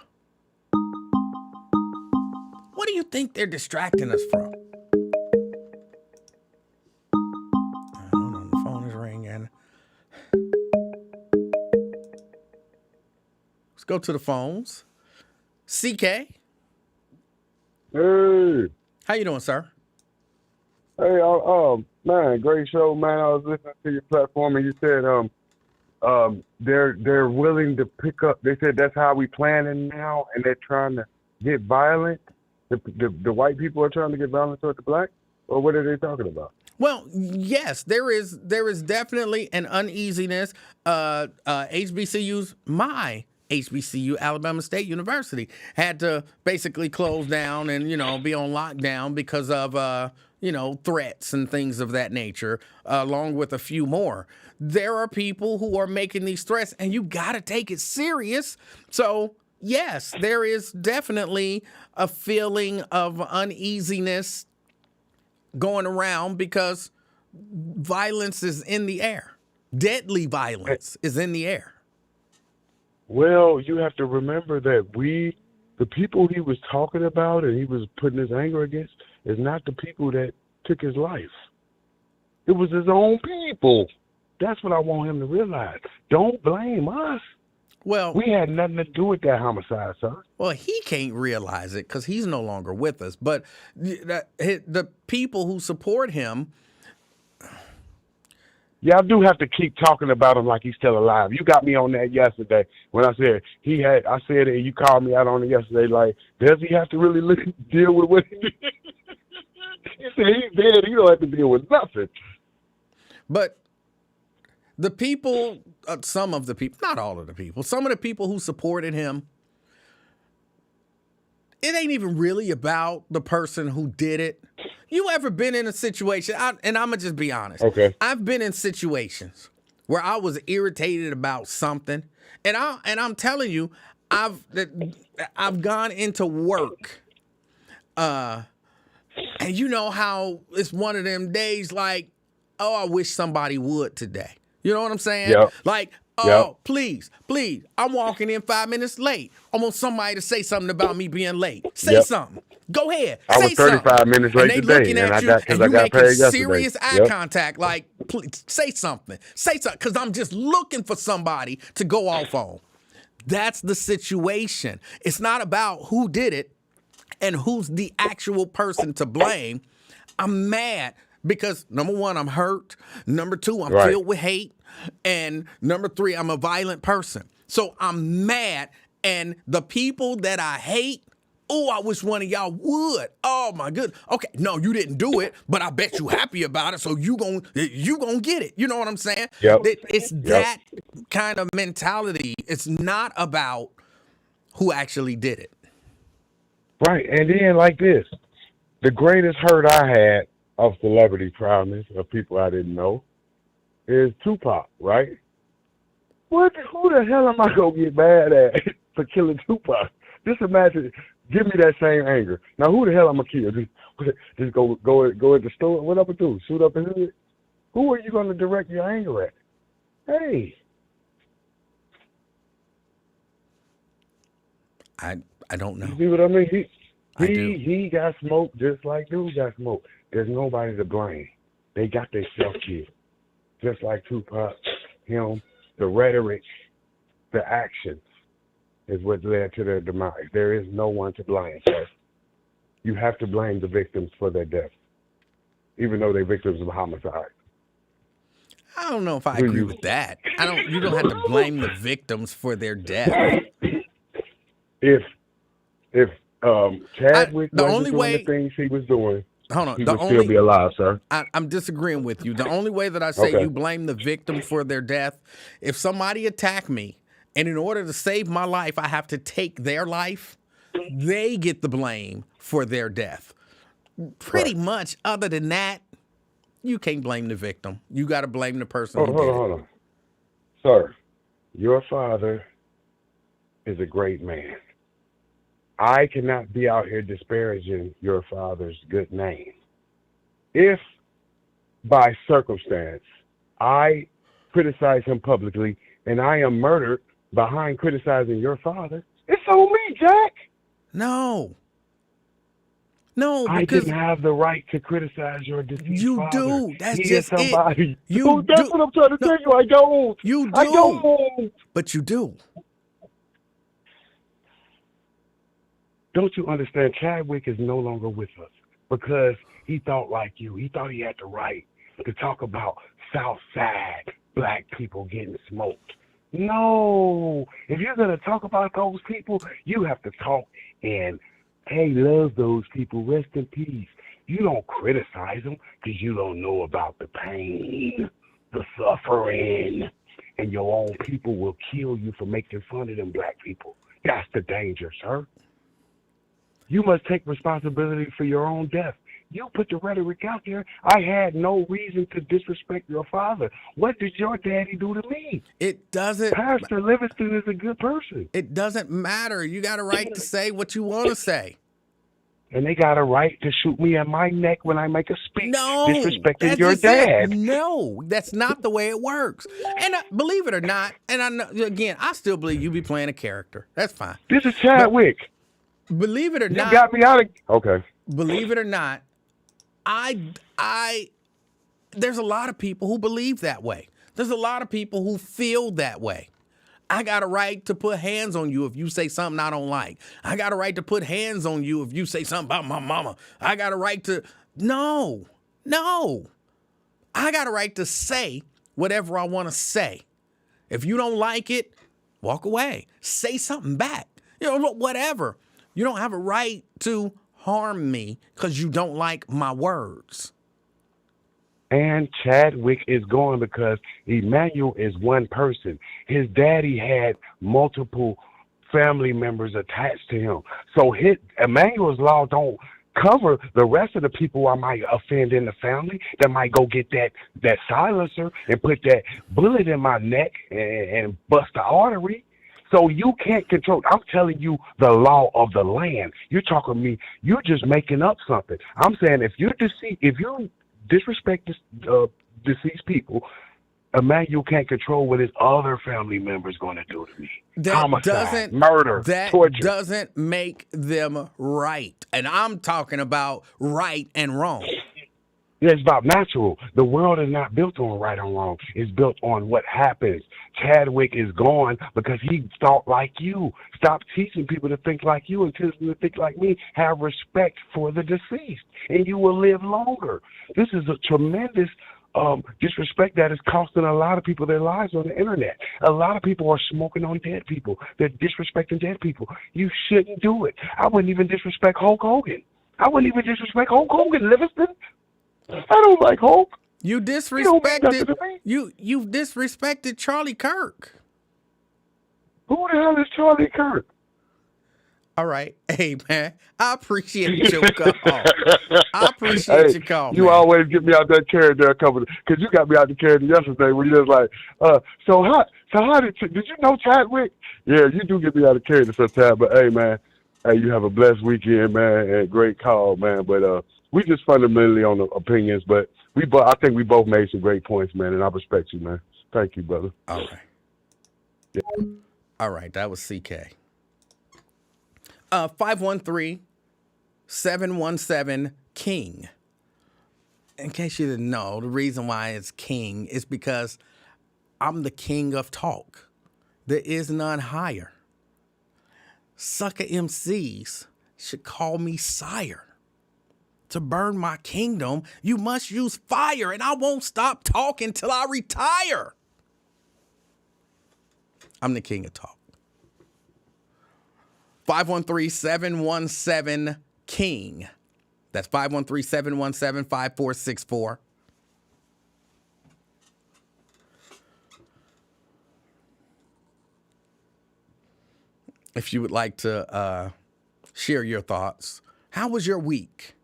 What do you think they're distracting us from? Hold on, the phone is ringing. Let's go to the phones. CK. Hey. How you doing, sir? Hey, man, great show, man. I was listening to your platform, and you said they're willing to pick up. They said that's how we planning now, and they're trying to get violent. The white people are trying to get violent toward the black, or what are they talking about? Well, yes, there is definitely an uneasiness. My HBCU, Alabama State University, had to basically close down and, you know, be on lockdown because of, you know, threats and things of that nature, along with a few more. There are people who are making these threats, and you got to take it serious. So, yes, there is definitely a feeling of uneasiness going around because violence is in the air. Deadly violence is in the air. Well, you have to remember that the people he was talking about and he was putting his anger against is not the people that took his life. It was his own people. That's what I want him to realize. Don't blame us. Well, we had nothing to do with that homicide, son. Well, he can't realize it because he's no longer with us. But the people who support him. Yeah, I do have to keep talking about him like he's still alive. You got me on that yesterday when I said I said it, and you called me out on it yesterday. Like, does he have to really deal with what he did? You said he's dead. He don't have to deal with nothing. But the people, some of the people, not all of the people, some of the people who supported him, it ain't even really about the person who did it. You ever been in a situation, and I'm going to just be honest. Okay. I've been in situations where I was irritated about something, and I'm telling you, I've gone into work, and you know how it's one of them days like, oh, I wish somebody would today. You know what I'm saying? Yep. Like, oh, please, I'm walking in 5 minutes late. I want somebody to say something about me being late. Say something. Go ahead. I was 35 minutes late today, and I got paid yesterday. Serious eye contact, like, please, say something. Say something, because I'm just looking for somebody to go off on. That's the situation. It's not about who did it and who's the actual person to blame. I'm mad because, number one, I'm hurt. Number two, I'm filled with hate. And number three, I'm a violent person. So I'm mad, and the people that I hate, oh, I wish one of y'all would. Oh, my goodness. Okay, no, you didn't do it, but I bet you happy about it, so you gonna get it. You know what I'm saying? Yep. It's that kind of mentality. It's not about who actually did it. Right, and then like this, the greatest hurt I had of celebrity proudness of people I didn't know is Tupac, right? Who the hell am I gonna get mad at for killing Tupac? Just imagine, give me that same anger. Now who the hell I'm gonna kill? Just go at the store? What up and do? Shoot up in hood? Who are you gonna direct your anger at? Hey. I don't know. You see what I mean? I do. He got smoked just like dude got smoked. There's nobody to blame. They got themselves killed. Just like Tupac, him, the rhetoric, the actions is what led to their demise. There is no one to blame, sir. You have to blame the victims for their death, even though they're victims of homicide. I don't know if I Do agree you? with that. I don't. You don't have to blame the victims for their death. If if Chadwick The wasn't only doing the way. things he was doing, Hold on. he The would still be only. alive, sir. I'm disagreeing with you. The only way that I say Okay. you blame the victim for their death, if somebody attacked me, and in order to save my life, I have to take their life, they get the blame for their death. Pretty Right. much. Other than that, you can't blame the victim. You got to blame the person Hold who on, hold did on, it. hold on. Sir, your father is a great man. I cannot be out here disparaging your father's good name. If by circumstance I criticize him publicly and I am murdered behind criticizing your father, it's on me, Jack. No. No, I because didn't have the right to criticize your deceased you father. do. That's He is just it. somebody. You Dude, that's do. what I'm trying to No, tell you. I don't. you I do. don't. But you do. Don't you understand? Chadwick is no longer with us because he thought like you. He thought he had the right to talk about South Side black people getting smoked. No. If you're going to talk about those people, you have to talk and, hey, love those people. Rest in peace. You don't criticize them because you don't know about the pain, the suffering, and your own people will kill you for making fun of them black people. That's the danger, sir. You must take responsibility for your own death. You put the rhetoric out there. I had no reason to disrespect your father. What did your daddy do to me? It doesn't. Pastor Livingston is a good person. It doesn't matter. You got a right to say what you want to say. And they got a right to shoot me in my neck when I make a speech No, disrespecting that's your just it. dad. No, that's not the way it works. And believe it or not, and I know, again, I still believe you be playing a character. That's fine. This is Chadwick. Believe it or You not, got me out of... Okay. believe it or not, there's a lot of people who believe that way. There's a lot of people who feel that way. I got a right to put hands on you if you say something I don't like. I got a right to put hands on you if you say something about my mama. I got a right to... No. I got a right to say whatever I want to say. If you don't like it, walk away. Say something back. Whatever. You don't have a right to harm me because you don't like my words. And Chadwick is gone because Emanuel is one person. His daddy had multiple family members attached to him. So Emmanuel's law don't cover the rest of the people I might offend in the family that might go get that silencer and put that bullet in my neck and bust the artery. So you can't control. I'm telling you the law of the land. You're talking to me. You're just making up something. I'm saying if you disrespect deceased people, Emmanuel can't control what his other family members going to do to me. Homicide, murder, torture. Doesn't make them right. And I'm talking about right and wrong. Yeah, it's about natural. The world is not built on right or wrong. It's built on what happens. Chadwick is gone because he thought like you. Stop teaching people to think like you and teach them to think like me. Have respect for the deceased, and you will live longer. This is a tremendous disrespect that is costing a lot of people their lives on the internet. A lot of people are smoking on dead people. They're disrespecting dead people. You shouldn't do it. I wouldn't even disrespect Hulk Hogan. Livingston. I don't like Hulk. You don't mean nothing to me. you disrespected Charlie Kirk. Who the hell is Charlie Kirk? All right. Hey, man, I appreciate your call. I appreciate your call, You man. always get me out that character a couple because you got me out the character yesterday when you was like, so how did you know Chadwick? Yeah, you do get me out of character sometimes, but hey, man, hey, you have a blessed weekend, man, and great call, man, but we just fundamentally on the opinions, but I think we both made some great points, man, and I respect you, man. Thank you, brother. All right. All right, that was CK. 513 717-KING. In case you didn't know, the reason why it's King is because I'm the king of talk. There is none higher. Sucker MCs should call me sire. To burn my kingdom, you must use fire, and I won't stop talking till I retire. I'm the king of talk. 513-717-KING. That's 513-717-5464. If you would like to share your thoughts. How was your week?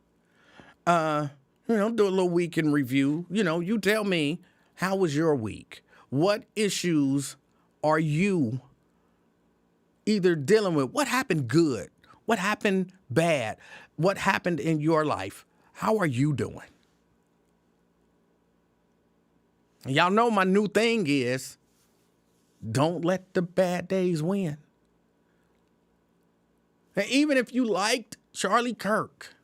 Do a little week in review. You tell me, how was your week? What issues are you either dealing with? What happened good? What happened bad? What happened in your life? How are you doing? Y'all know my new thing is, don't let the bad days win. And even if you liked Charlie Kirk,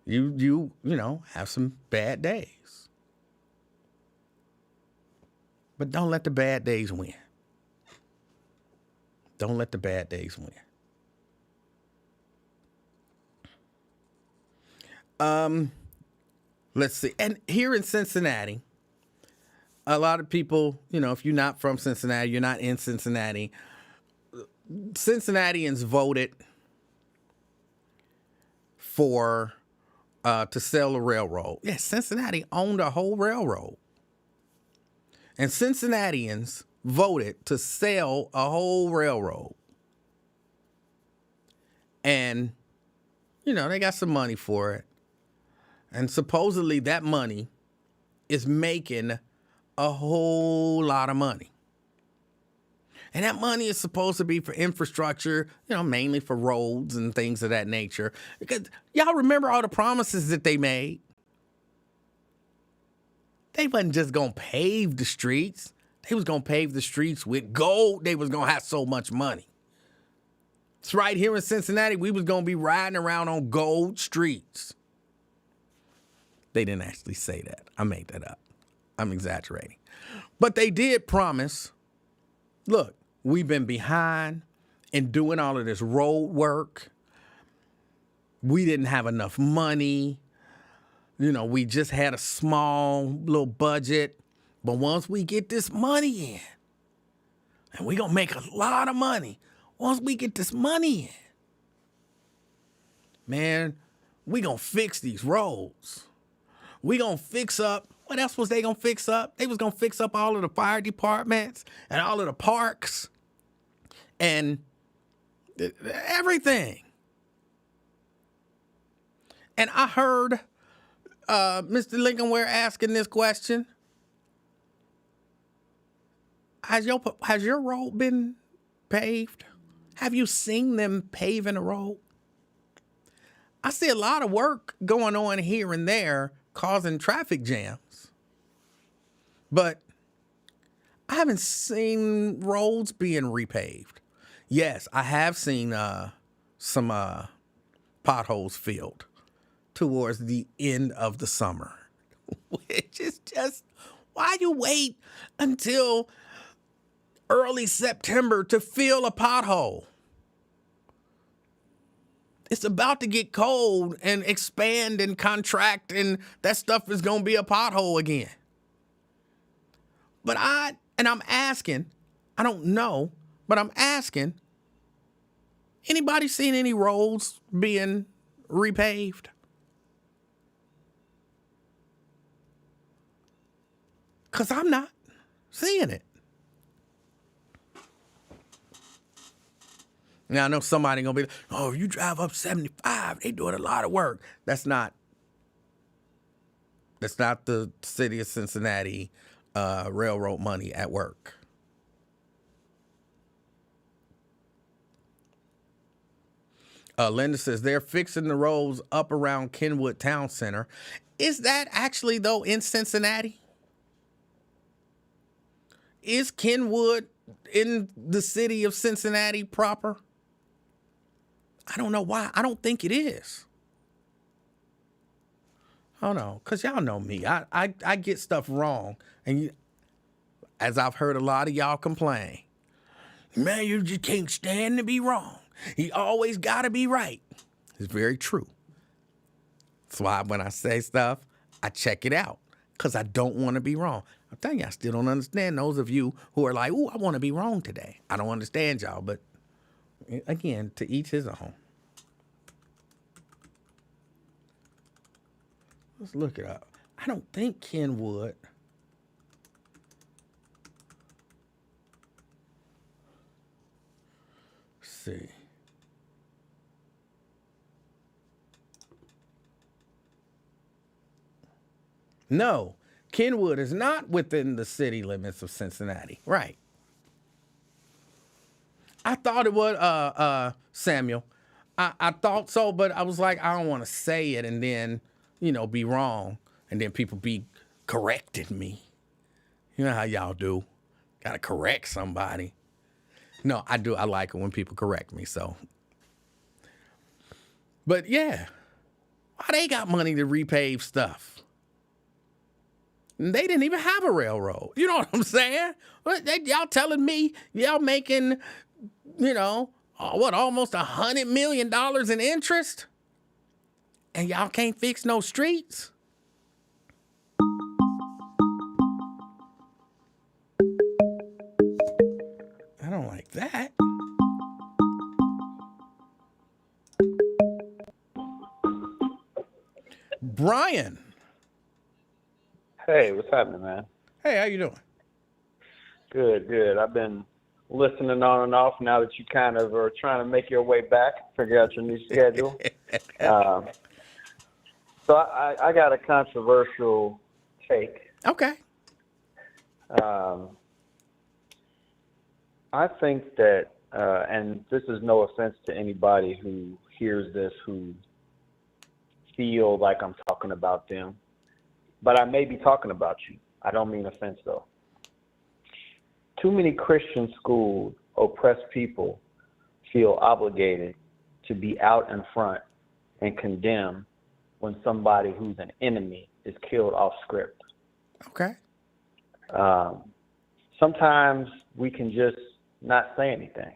you have some bad days. But don't let the bad days win. Don't let the bad days win. Let's see. And here in Cincinnati, a lot of people, if you're not from Cincinnati, you're not in Cincinnati, Cincinnatians voted for to sell a railroad. Yes, Cincinnati owned a whole railroad. And Cincinnatians voted to sell a whole railroad. And, they got some money for it. And supposedly that money is making a whole lot of money. And that money is supposed to be for infrastructure, mainly for roads and things of that nature. Because y'all remember all the promises that they made? They wasn't just going to pave the streets. They was going to pave the streets with gold. They was going to have so much money. It's right here in Cincinnati. We was going to be riding around on gold streets. They didn't actually say that. I made that up. I'm exaggerating. But they did promise, look, we've been behind in doing all of this road work. We didn't have enough money. We just had a small little budget. But once we get this money in, and we're going to make a lot of money. Once we get this money in, man, we going to fix these roads. We going to fix up. What else was they going to fix up? They was going to fix up all of the fire departments and all of the parks and everything. And I heard Mr. Lincolnware asking this question. Has your road been paved? Have you seen them paving the road? I see a lot of work going on here and there causing traffic jams. But I haven't seen roads being repaved. Yes, I have seen some potholes filled towards the end of the summer. Which is just, why you wait until early September to fill a pothole? It's about to get cold and expand and contract, and that stuff is going to be a pothole again. But I'm asking, I don't know, but I'm asking, anybody seen any roads being repaved? Because I'm not seeing it. Now, I know somebody going to be like, oh, you drive up 75, they doing a lot of work. That's not the city of Cincinnati railroad money at work. Linda says they're fixing the roads up around Kenwood Town Center. Is that actually, though, in Cincinnati? Is Kenwood in the city of Cincinnati proper? I don't know why. I don't think it is. I don't know, because y'all know me. I get stuff wrong. And as I've heard a lot of y'all complain, man, you just can't stand to be wrong. He always got to be right. It's very true. That's why when I say stuff, I check it out, because I don't want to be wrong. I'm telling you, I still don't understand those of you who are like, ooh, I want to be wrong today. I don't understand y'all, but again, to each his own. Let's look it up. I don't think Kenwood. Let's see. No, Kenwood is not within the city limits of Cincinnati. Right. I thought it was Samuel. I thought so, but I was like, I don't want to say it and then, be wrong. And then people be correcting me. You know how y'all do. Got to correct somebody. No, I do. I like it when people correct me, so. But yeah, why they got money to repave stuff? They didn't even have a railroad. You know what I'm saying? Y'all telling me y'all making, almost $100 million in interest? And y'all can't fix no streets? I don't like that. Brian. Hey, what's happening, man? Hey, how you doing? Good. I've been listening on and off now that you kind of are trying to make your way back, figure out your new schedule. So I got a controversial take. Okay. I think that, and this is no offense to anybody who hears this who feel like I'm talking about them, but I may be talking about you. I don't mean offense, though. Too many Christian schooled, oppressed people feel obligated to be out in front and condemn when somebody who's an enemy is killed off script. Okay. Sometimes we can just not say anything.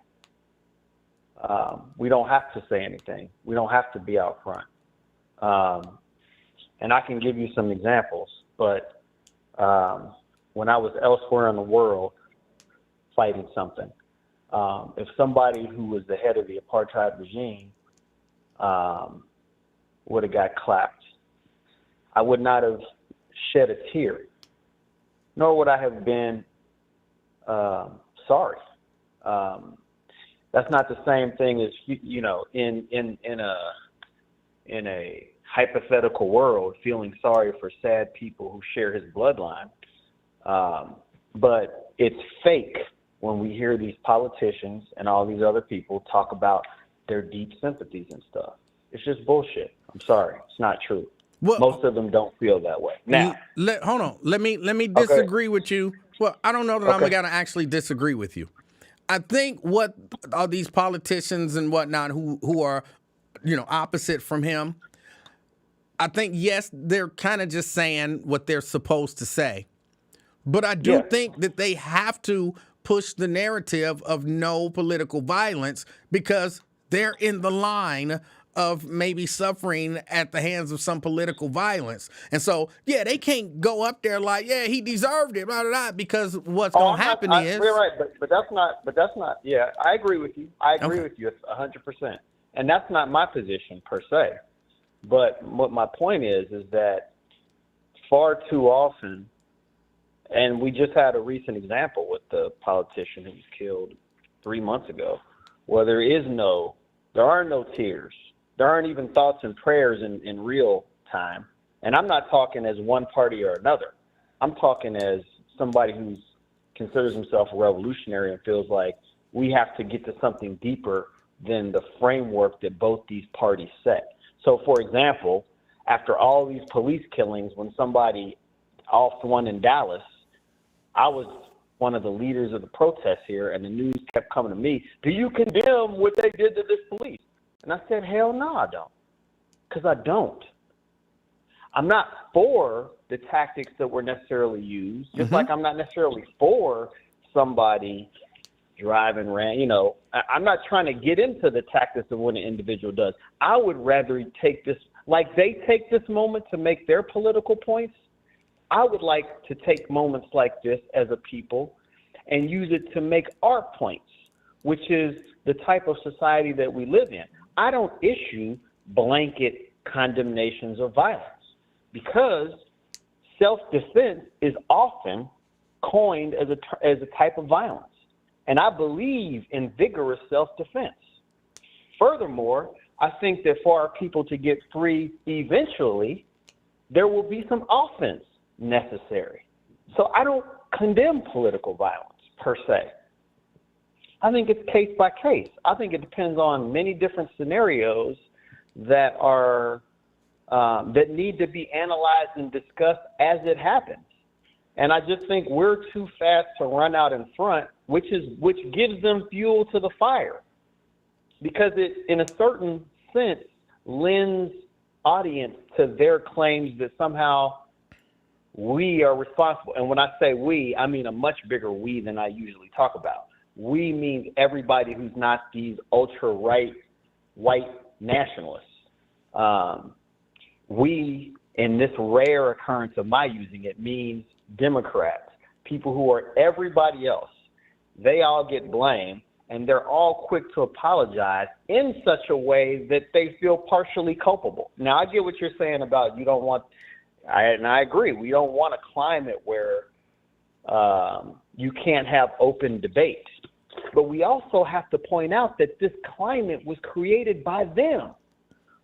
We don't have to say anything. We don't have to be out front. And I can give you some examples, but when I was elsewhere in the world fighting something, if somebody who was the head of the apartheid regime would have got clapped, I would not have shed a tear, nor would I have been sorry. That's not the same thing as, in a hypothetical world, feeling sorry for sad people who share his bloodline. But it's fake when we hear these politicians and all these other people talk about their deep sympathies and stuff. It's just bullshit. I'm sorry. It's not true. Well, most of them don't feel that way. Now, hold on. Let me disagree with you. Well, I don't know that I'm going to actually disagree with you. I think what all these politicians and whatnot who are, opposite from him, I think, yes, they're kind of just saying what they're supposed to say. But I do think that they have to push the narrative of no political violence because they're in the line of maybe suffering at the hands of some political violence. And so, they can't go up there like, he deserved it, blah, blah, blah, because what's going to happen is... You're right, but that's not, I agree with you. I agree with you 100%. And that's not my position per se. But what my point is that far too often, and we just had a recent example with the politician who was killed 3 months ago, where there are no tears. There aren't even thoughts and prayers in real time. And I'm not talking as one party or another. I'm talking as somebody who considers himself a revolutionary and feels like we have to get to something deeper than the framework that both these parties set. So, for example, after all these police killings, when somebody offed one in Dallas, I was one of the leaders of the protests here, and the news kept coming to me, do you condemn what they did to this police? And I said, hell no, I don't, because I don't. I'm not for the tactics that were necessarily used, just like I'm not necessarily for somebody driving around. You know, I'm not trying to get into the tactics of what an individual does. I would rather take this, like they take this moment to make their political points. I would like to take moments like this as a people and use it to make our points, which is the type of society that we live in. I don't issue blanket condemnations of violence because self-defense is often coined as a type of violence. And I believe in vigorous self-defense. Furthermore, I think that for our people to get free eventually, there will be some offense necessary. So I don't condemn political violence per se. I think it's case by case. I think it depends on many different scenarios that are that need to be analyzed and discussed as it happens. And I just think we're too fast to run out in front, which gives them fuel to the fire, because it, in a certain sense, lends audience to their claims that somehow we are responsible. And when I say we, I mean a much bigger we than I usually talk about. We means everybody who's not these ultra-right white nationalists. We, in this rare occurrence of my using it, means Democrats, people who are everybody else. They all get blamed, and they're all quick to apologize in such a way that they feel partially culpable. Now, I get what you're saying about you don't want, and I agree, we don't want a climate where you can't have open debate. But we also have to point out that this climate was created by them,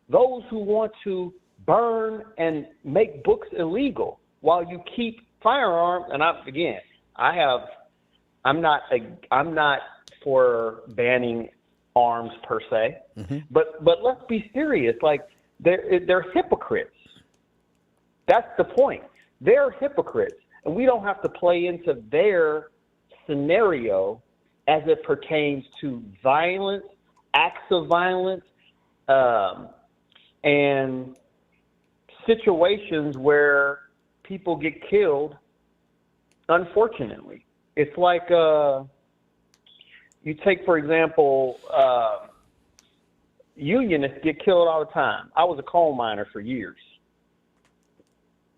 those who want to burn and make books illegal while you keep firearms. And I'm not for banning arms per se, but let's be serious. Like they're hypocrites. That's the point. They're hypocrites, and we don't have to play into their scenario as it pertains to violence, acts of violence, and situations where people get killed, unfortunately. It's like you take, for example, unionists get killed all the time. I was a coal miner for years.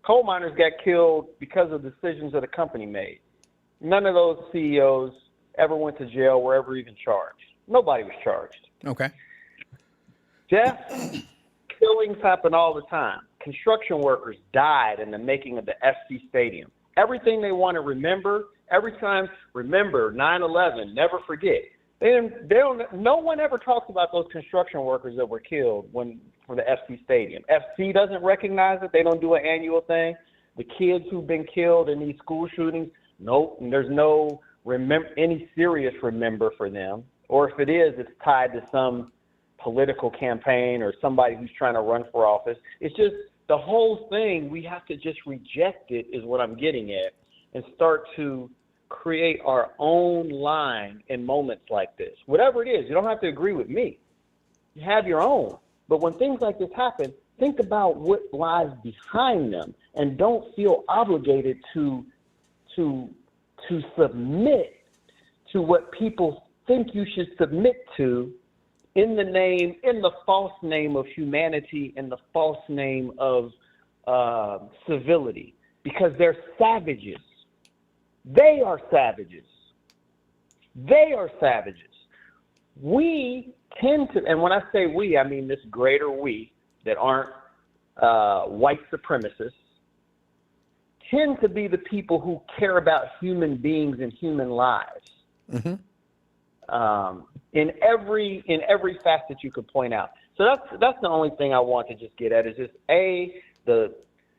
Coal miners got killed because of decisions that a company made. None of those CEOs ever went to jail, were ever even charged. Nobody was charged. Okay. Deaths, killings happen all the time. Construction workers died in the making of the FC Stadium. Everything they want to remember, every time, remember 9/11, never forget. No one ever talks about those construction workers that were killed for the FC Stadium. FC doesn't recognize it. They don't do an annual thing. The kids who've been killed in these school shootings, nope, there's no any serious remember for them. Or if it is, it's tied to some political campaign or somebody who's trying to run for office. It's just the whole thing, we have to just reject it is what I'm getting at, and start to create our own line in moments like this. Whatever it is, you don't have to agree with me. You have your own. But when things like this happen, think about what lies behind them, and don't feel obligated to submit to what people think you should submit to in the false name of humanity, in the false name of civility, because they're savages. They are savages. They are savages. We tend to, and when I say we, I mean this greater we that aren't white supremacists, tend to be the people who care about human beings and human lives. In every facet you could point out. So that's the only thing I want to just get at is just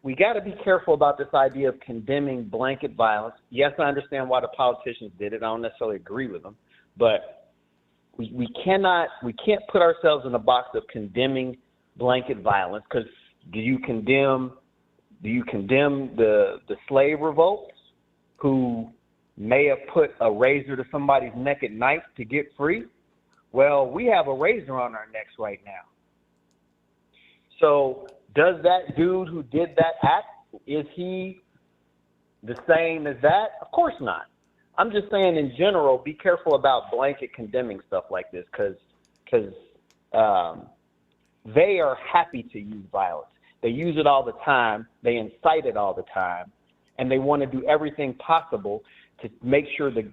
we got to be careful about this idea of condemning blanket violence. Yes, I understand why the politicians did it. I don't necessarily agree with them, but we can't put ourselves in a box of condemning blanket violence, because do you condemn the slave revolts who may have put a razor to somebody's neck at night to get free. Well, we have a razor on our necks right now. So does that dude who did that act, is he the same as that? Of course not. I'm just saying in general, be careful about blanket condemning stuff like this because they are happy to use violence. They use it all the time. They incite it all the time. And they want to do everything possible to make sure that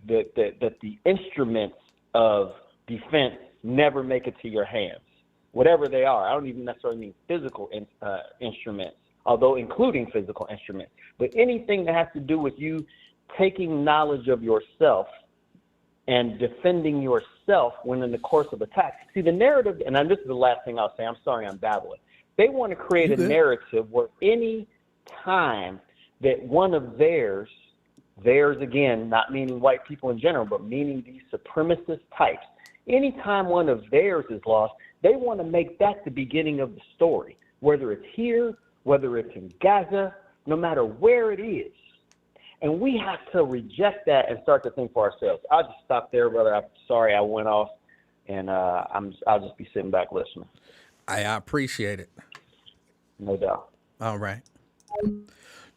the instruments of defense never make it to your hands, whatever they are. I don't even necessarily mean physical instruments, although including physical instruments. But anything that has to do with you taking knowledge of yourself and defending yourself when in the course of attack. See, the narrative, and this is the last thing I'll say, I'm sorry I'm babbling. They want to create a narrative where any time that one of theirs again, not meaning white people in general, but meaning these supremacist types, anytime one of theirs is lost, they want to make that the beginning of the story, whether it's here, whether it's in Gaza, no matter where it is. And we have to reject that and start to think for ourselves. I'll just stop there, brother. I'm sorry I went off, and I'll just be sitting back listening. I appreciate it. No doubt. All right.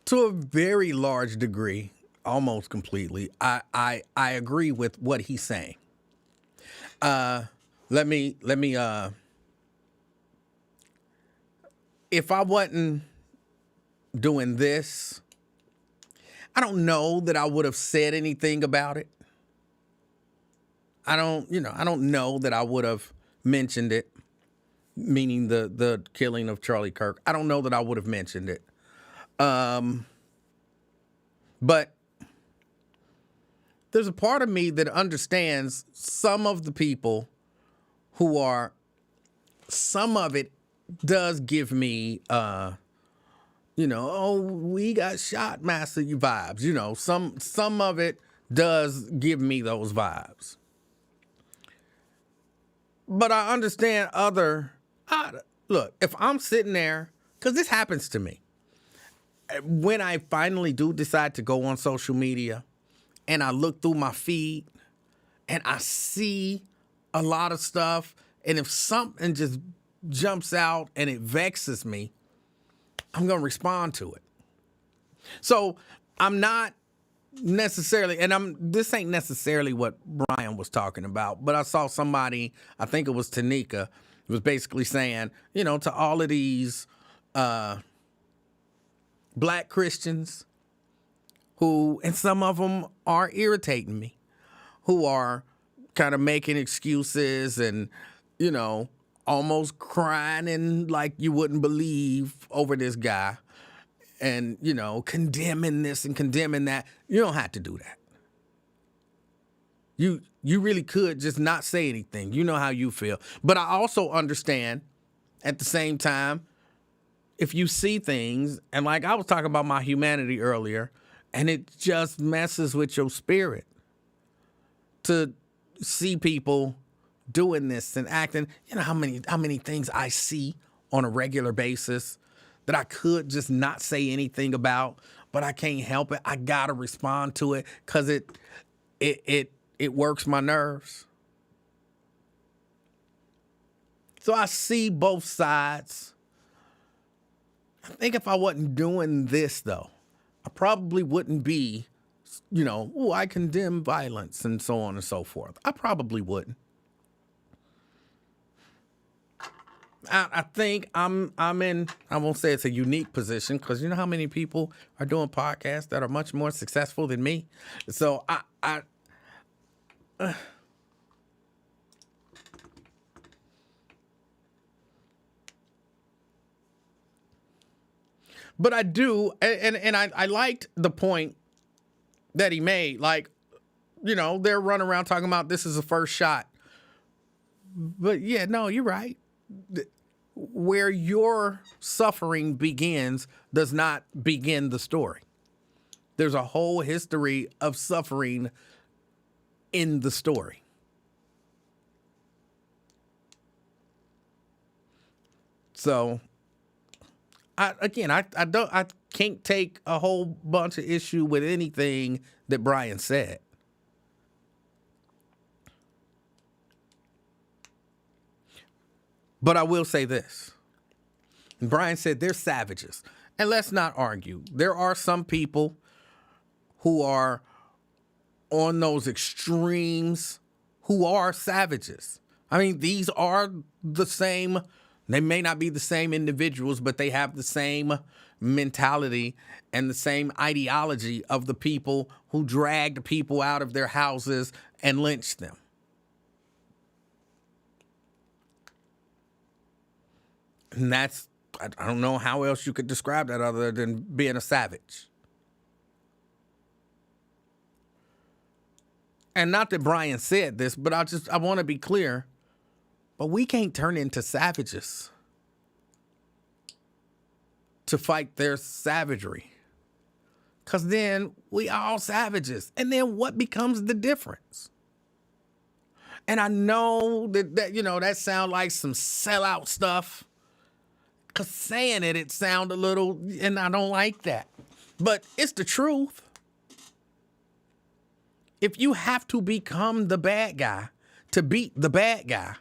To a very large degree, almost completely, I agree with what he's saying. Let me. If I wasn't doing this, I don't know that I would have said anything about it. I don't know that I would have mentioned it, meaning the killing of Charlie Kirk. I don't know that I would have mentioned it. But there's a part of me that understands some of the people who are, some of it does give me, we got shot, master, you vibes. Some of it does give me those vibes. But I understand look, if I'm sitting there, because this happens to me, when I finally do decide to go on social media and I look through my feed and I see a lot of stuff, and if something just jumps out and it vexes me, I'm going to respond to it. So I'm not necessarily, and this ain't necessarily what Brian was talking about, but I saw somebody, I think it was Tanika, was basically saying, to all of these black Christians who, and some of them are irritating me, who are kind of making excuses and, almost crying and like you wouldn't believe over this guy and, condemning this and condemning that. You don't have to do that. You really could just not say anything. You know how you feel. But I also understand at the same time, if you see things, and like I was talking about my humanity earlier, and it just messes with your spirit to see people doing this and acting. How many things I see on a regular basis that I could just not say anything about, but I can't help it. I gotta respond to it because it works my nerves. So I see both sides. I think if I wasn't doing this, though, I probably wouldn't be, I condemn violence and so on and so forth. I probably wouldn't. I think I'm in, I won't say it's a unique position, because you know how many people are doing podcasts that are much more successful than me? So but I do, and I liked the point that he made. Like, they're running around talking about this is the first shot. But yeah, no, you're right. Where your suffering begins does not begin the story. There's a whole history of suffering in the story. So, I can't take a whole bunch of issue with anything that Brian said. But I will say this. Brian said they're savages. And let's not argue. There are some people who are on those extremes who are savages. I mean, these are the same. They may not be the same individuals, but they have the same mentality and the same ideology of the people who dragged people out of their houses and lynched them. And that's, I don't know how else you could describe that other than being a savage. And not that Brian said this, but I want to be clear. But we can't turn into savages to fight their savagery. Because then we are all savages. And then what becomes the difference? And I know that sounds like some sellout stuff. Because saying it sounds a little, and I don't like that. But it's the truth. If you have to become the bad guy to beat the bad guy,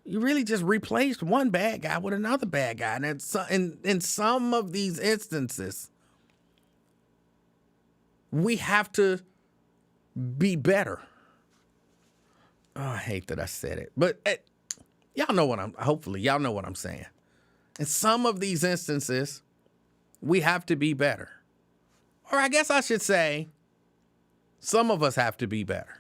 you really just replaced one bad guy with another bad guy. And in some of these instances, we have to be better. Oh, I hate that I said it. But hopefully y'all know what I'm saying. In some of these instances, we have to be better. Or I guess I should say, some of us have to be better.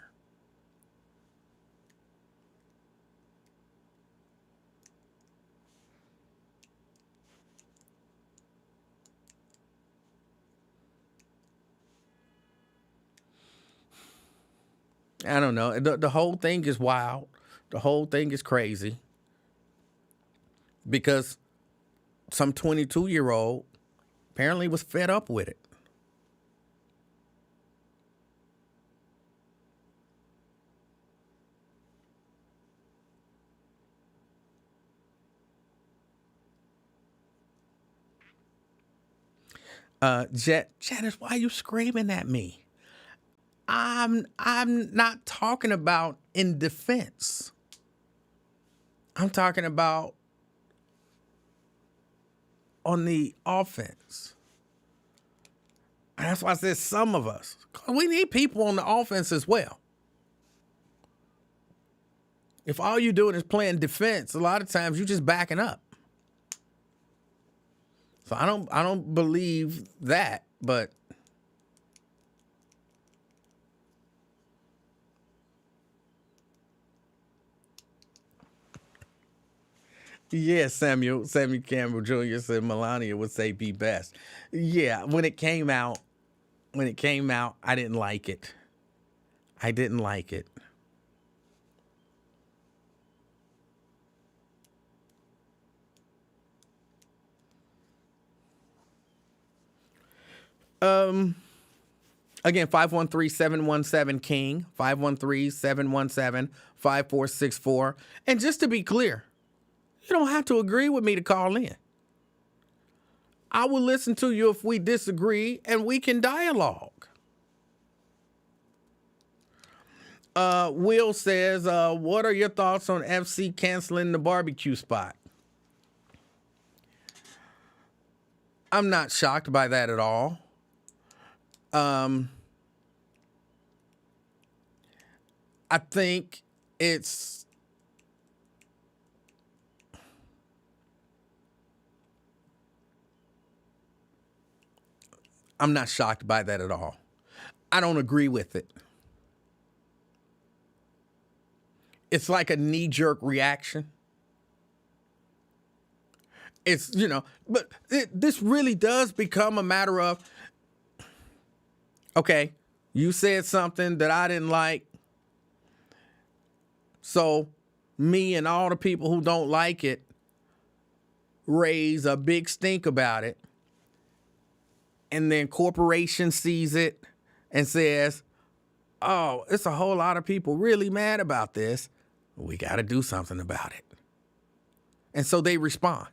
I don't know. The whole thing is wild. The whole thing is crazy. Because some 22-year-old apparently was fed up with it. Janice, why are you screaming at me? I'm not talking about in defense. I'm talking about on the offense. And that's why I said some of us. We need people on the offense as well. If all you're doing is playing defense, a lot of times you're just backing up. So I don't believe that, but yeah, Samuel Campbell Jr. said Melania would say be best. Yeah, when it came out, I didn't like it. I didn't like it. Again, 513-717-KING, 513-717-5464. And just to be clear, you don't have to agree with me to call in. I will listen to you if we disagree and we can dialogue. Will says, what are your thoughts on FC canceling the barbecue spot? I'm not shocked by that at all. I think I'm not shocked by that at all. I don't agree with it. It's like a knee-jerk reaction. It's, but this really does become a matter of, okay, you said something that I didn't like. So me and all the people who don't like it raise a big stink about it. And then corporation sees it and says, oh, it's a whole lot of people really mad about this. We got to do something about it. And so they respond.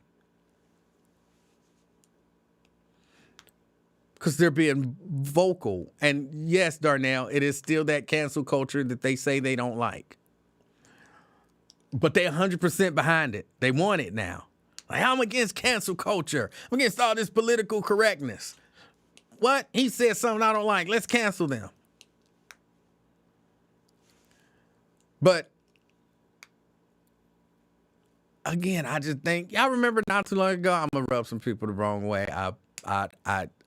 because they're being vocal. And yes, Darnell, it is still that cancel culture that they say they don't like. But they're 100% behind it. They want it now. Like, I'm against cancel culture. I'm against all this political correctness. What? He said something I don't like. Let's cancel them. But again, I just think, y'all remember not too long ago, I'm gonna rub some people the wrong way.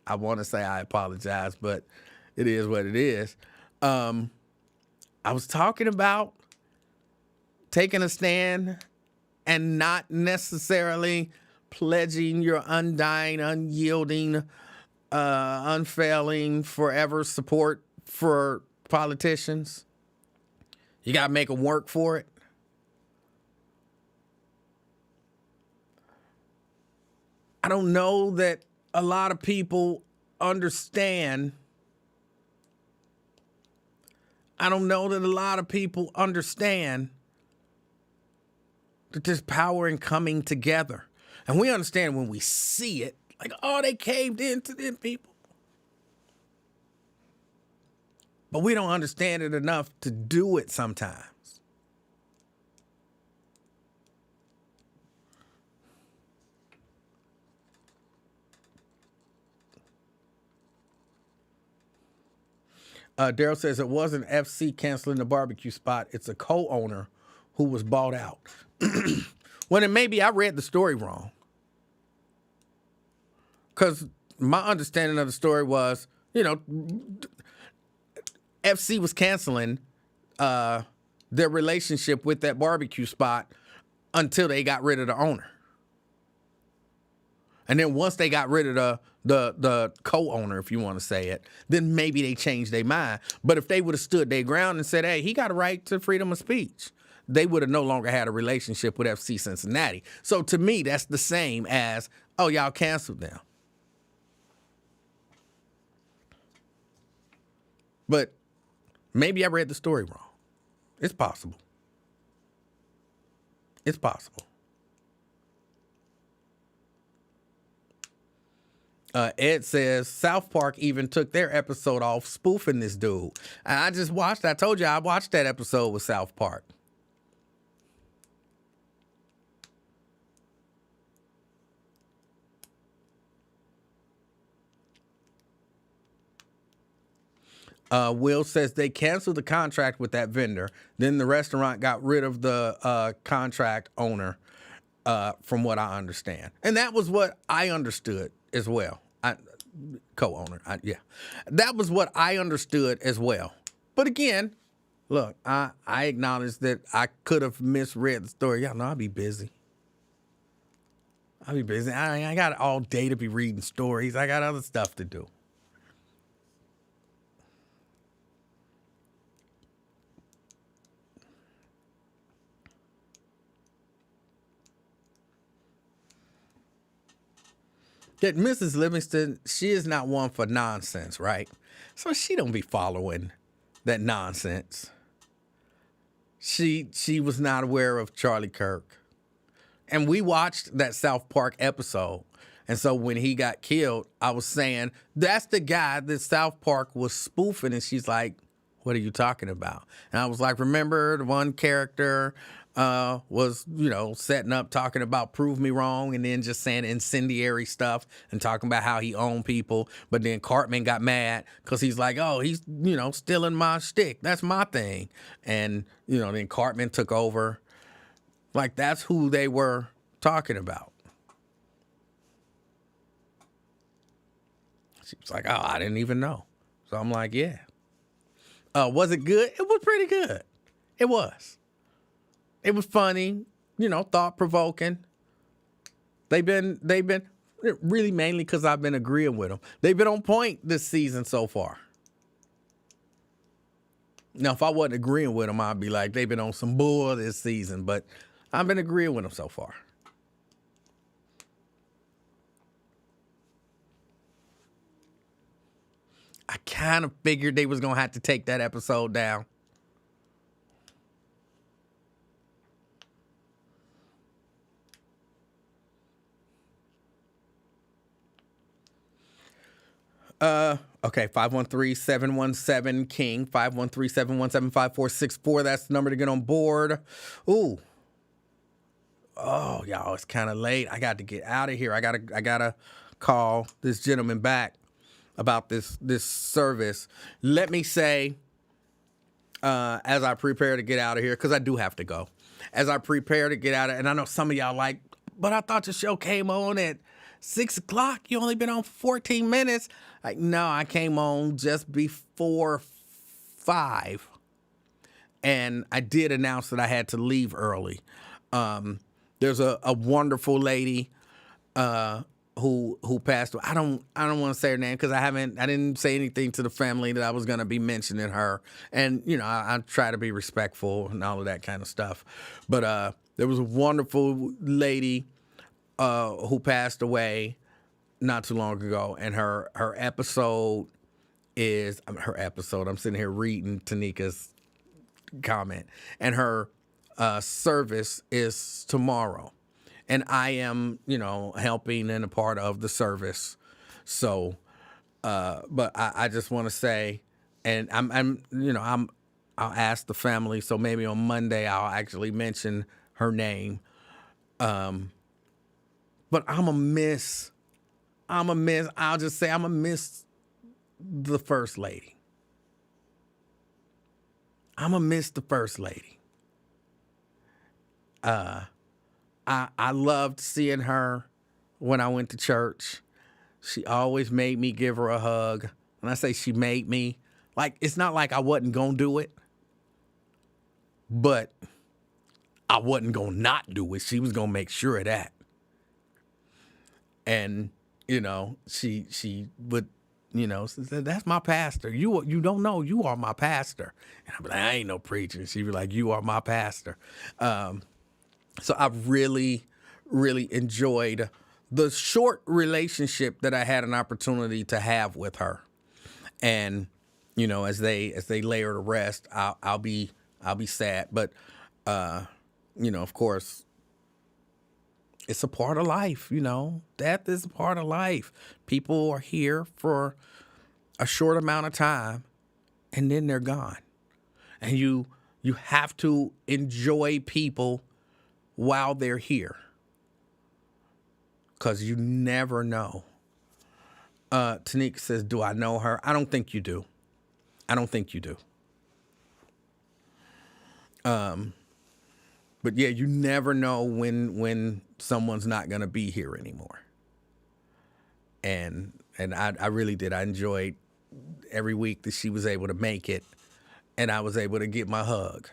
I want to say I apologize, but it is what it is. I was talking about taking a stand and not necessarily pledging your undying, unyielding, unfailing, forever support for politicians. You got to make them work for it. I don't know that a lot of people understand. I don't know that a lot of people understand that there's power in coming together. And we understand when we see it, like, oh, they caved into them people. But we don't understand it enough to do it sometimes. Daryl says it wasn't FC canceling the barbecue spot. It's a co-owner who was bought out. Well, then maybe I read the story wrong. Because my understanding of the story was, FC was canceling their relationship with that barbecue spot until they got rid of the owner. And then once they got rid of the co-owner, if you want to say it, then maybe they changed their mind. But if they would have stood their ground and said, hey, he got a right to freedom of speech, they would have no longer had a relationship with FC Cincinnati. So to me, that's the same as, oh, y'all canceled them. But maybe I read the story wrong. It's possible. It's possible. Ed says South Park even took their episode off spoofing this dude. And I just watched, I told you I watched that episode with South Park. Will says they canceled the contract with that vendor. Then the restaurant got rid of the contract owner, from what I understand. And that was what I understood as well. Co-owner, yeah. That was what I understood as well. But again, look, I acknowledge that I could have misread the story. Y'all know I'll be busy. I got all day to be reading stories. I got other stuff to do. That Mrs. Livingston, she is not one for nonsense, right? So she don't be following that nonsense. She was not aware of Charlie Kirk. And we watched that South Park episode. And so when he got killed, I was saying, that's the guy that South Park was spoofing. And she's like, what are you talking about? And I was like, remember the one character was, setting up, talking about prove me wrong, and then just saying incendiary stuff and talking about how he owned people. But then Cartman got mad because he's like, oh, he's, stealing my shtick. That's my thing. And, then Cartman took over. Like, that's who they were talking about. She was like, oh, I didn't even know. So I'm like, yeah. Was it good? It was pretty good. It was. It was funny, thought-provoking. They've been really mainly because I've been agreeing with them. They've been on point this season so far. Now, if I wasn't agreeing with them, I'd be like, they've been on some bull this season. But I've been agreeing with them so far. I kind of figured they was going to have to take that episode down. Okay, 513-717-KING, 513-717-5464. That's the number to get on board. Ooh. Oh, y'all, it's kind of late. I got to get out of here. I gotta call this gentleman back about this service. Let me say, as I prepare to get out of here, because I do have to go. As I prepare to get out of, and I know some of y'all like, but I thought the show came on at 6 o'clock. You only been on for 14 minutes. Like, no, I came on just before 5. And I did announce that I had to leave early. There's a wonderful lady who passed away. I don't want to say her name because I didn't say anything to the family that I was going to be mentioning her. And, you know, I try to be respectful and all of that kind of stuff. But there was a wonderful lady who passed away not too long ago, and her episode is her episode. I'm sitting here reading Tanika's comment, and her service is tomorrow, and I am, you know, helping and a part of the service. So, but I just want to say, and I'll ask the family. So maybe on Monday I'll actually mention her name. But I'll just say I'm a miss the first lady. I'm a miss the first lady. I loved seeing her when I went to church. She always made me give her a hug. When I say she made me, like, it's not like I wasn't gonna do it, but I wasn't gonna not do it. She was gonna make sure of that. And, you know, she would, you know, said, that's my pastor. You don't know, you are my pastor. And I'd be like, I ain't no preacher. She'd be like, you are my pastor. So I really, really enjoyed the short relationship that I had an opportunity to have with her. And, you know, as they lay her to rest, I'll be sad. But, you know, of course, it's a part of life, you know. Death is a part of life. People are here for a short amount of time, and then they're gone. And you have to enjoy people while they're here, because you never know. Tanika says, do I know her? I don't think you do. But yeah, you never know when someone's not going to be here anymore. And I really did. I enjoyed every week that she was able to make it, and I was able to get my hug.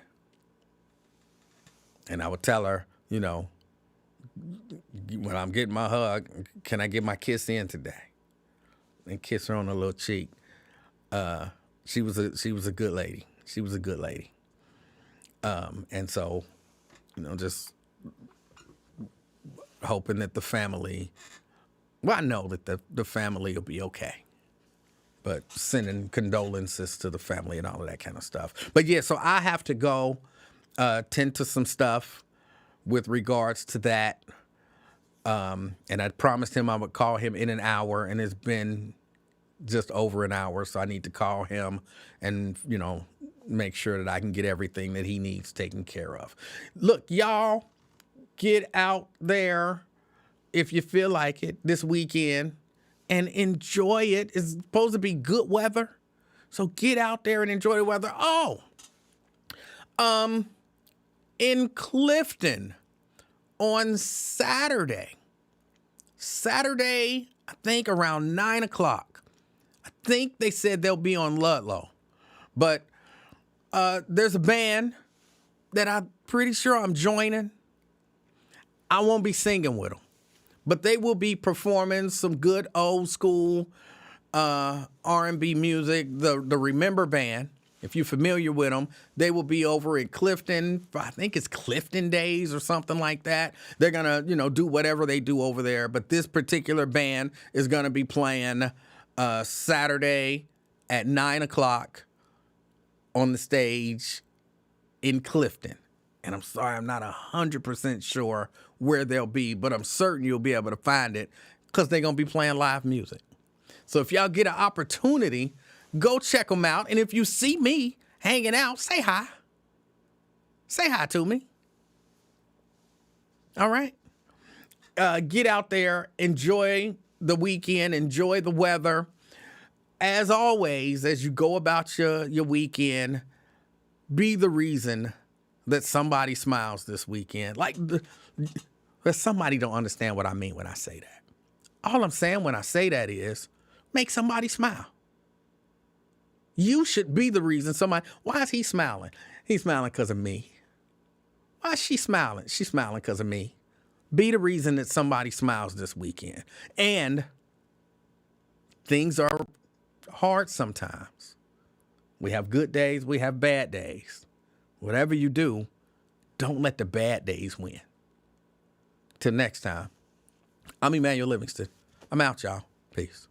And I would tell her, you know, when I'm getting my hug, can I get my kiss in today? And kiss her on the little cheek. She was a good lady. She was a good lady. And so, you know, just hoping that the family, well, I know that the family will be okay, but sending condolences to the family and all of that kind of stuff. But yeah, so I have to go tend to some stuff with regards to that. And I promised him I would call him in an hour, and it's been just over an hour. So I need to call him and, you know, make sure that I can get everything that he needs taken care of. Look, y'all, get out there if you feel like it this weekend and enjoy it. It's supposed to be good weather, so get out there and enjoy the weather. Oh, in Clifton on Saturday, I think around 9 o'clock. I think they said they'll be on Ludlow, but there's a band that I'm pretty sure I'm joining. I won't be singing with them, but they will be performing some good old school R&B music. The Remember Band, if you're familiar with them, they will be over in Clifton. I think it's Clifton Days or something like that. They're gonna, you know, do whatever they do over there. But this particular band is gonna be playing Saturday at 9 o'clock on the stage in Clifton. And I'm sorry, I'm not 100% sure where they'll be, but I'm certain you'll be able to find it because they're going to be playing live music. So if y'all get an opportunity, go check them out. And if you see me hanging out, say hi. Say hi to me. All right? Get out there, enjoy the weekend, enjoy the weather. As always, as you go about your weekend, be the reason that somebody smiles this weekend. But somebody don't understand what I mean when I say that. All I'm saying when I say that is make somebody smile. You should be the reason somebody, why is he smiling? He's smiling because of me. Why is she smiling? She's smiling because of me. Be the reason that somebody smiles this weekend. And things are hard sometimes. We have good days, we have bad days. Whatever you do, don't let the bad days win. Till next time, I'm Emanuel Livingston. I'm out, y'all. Peace.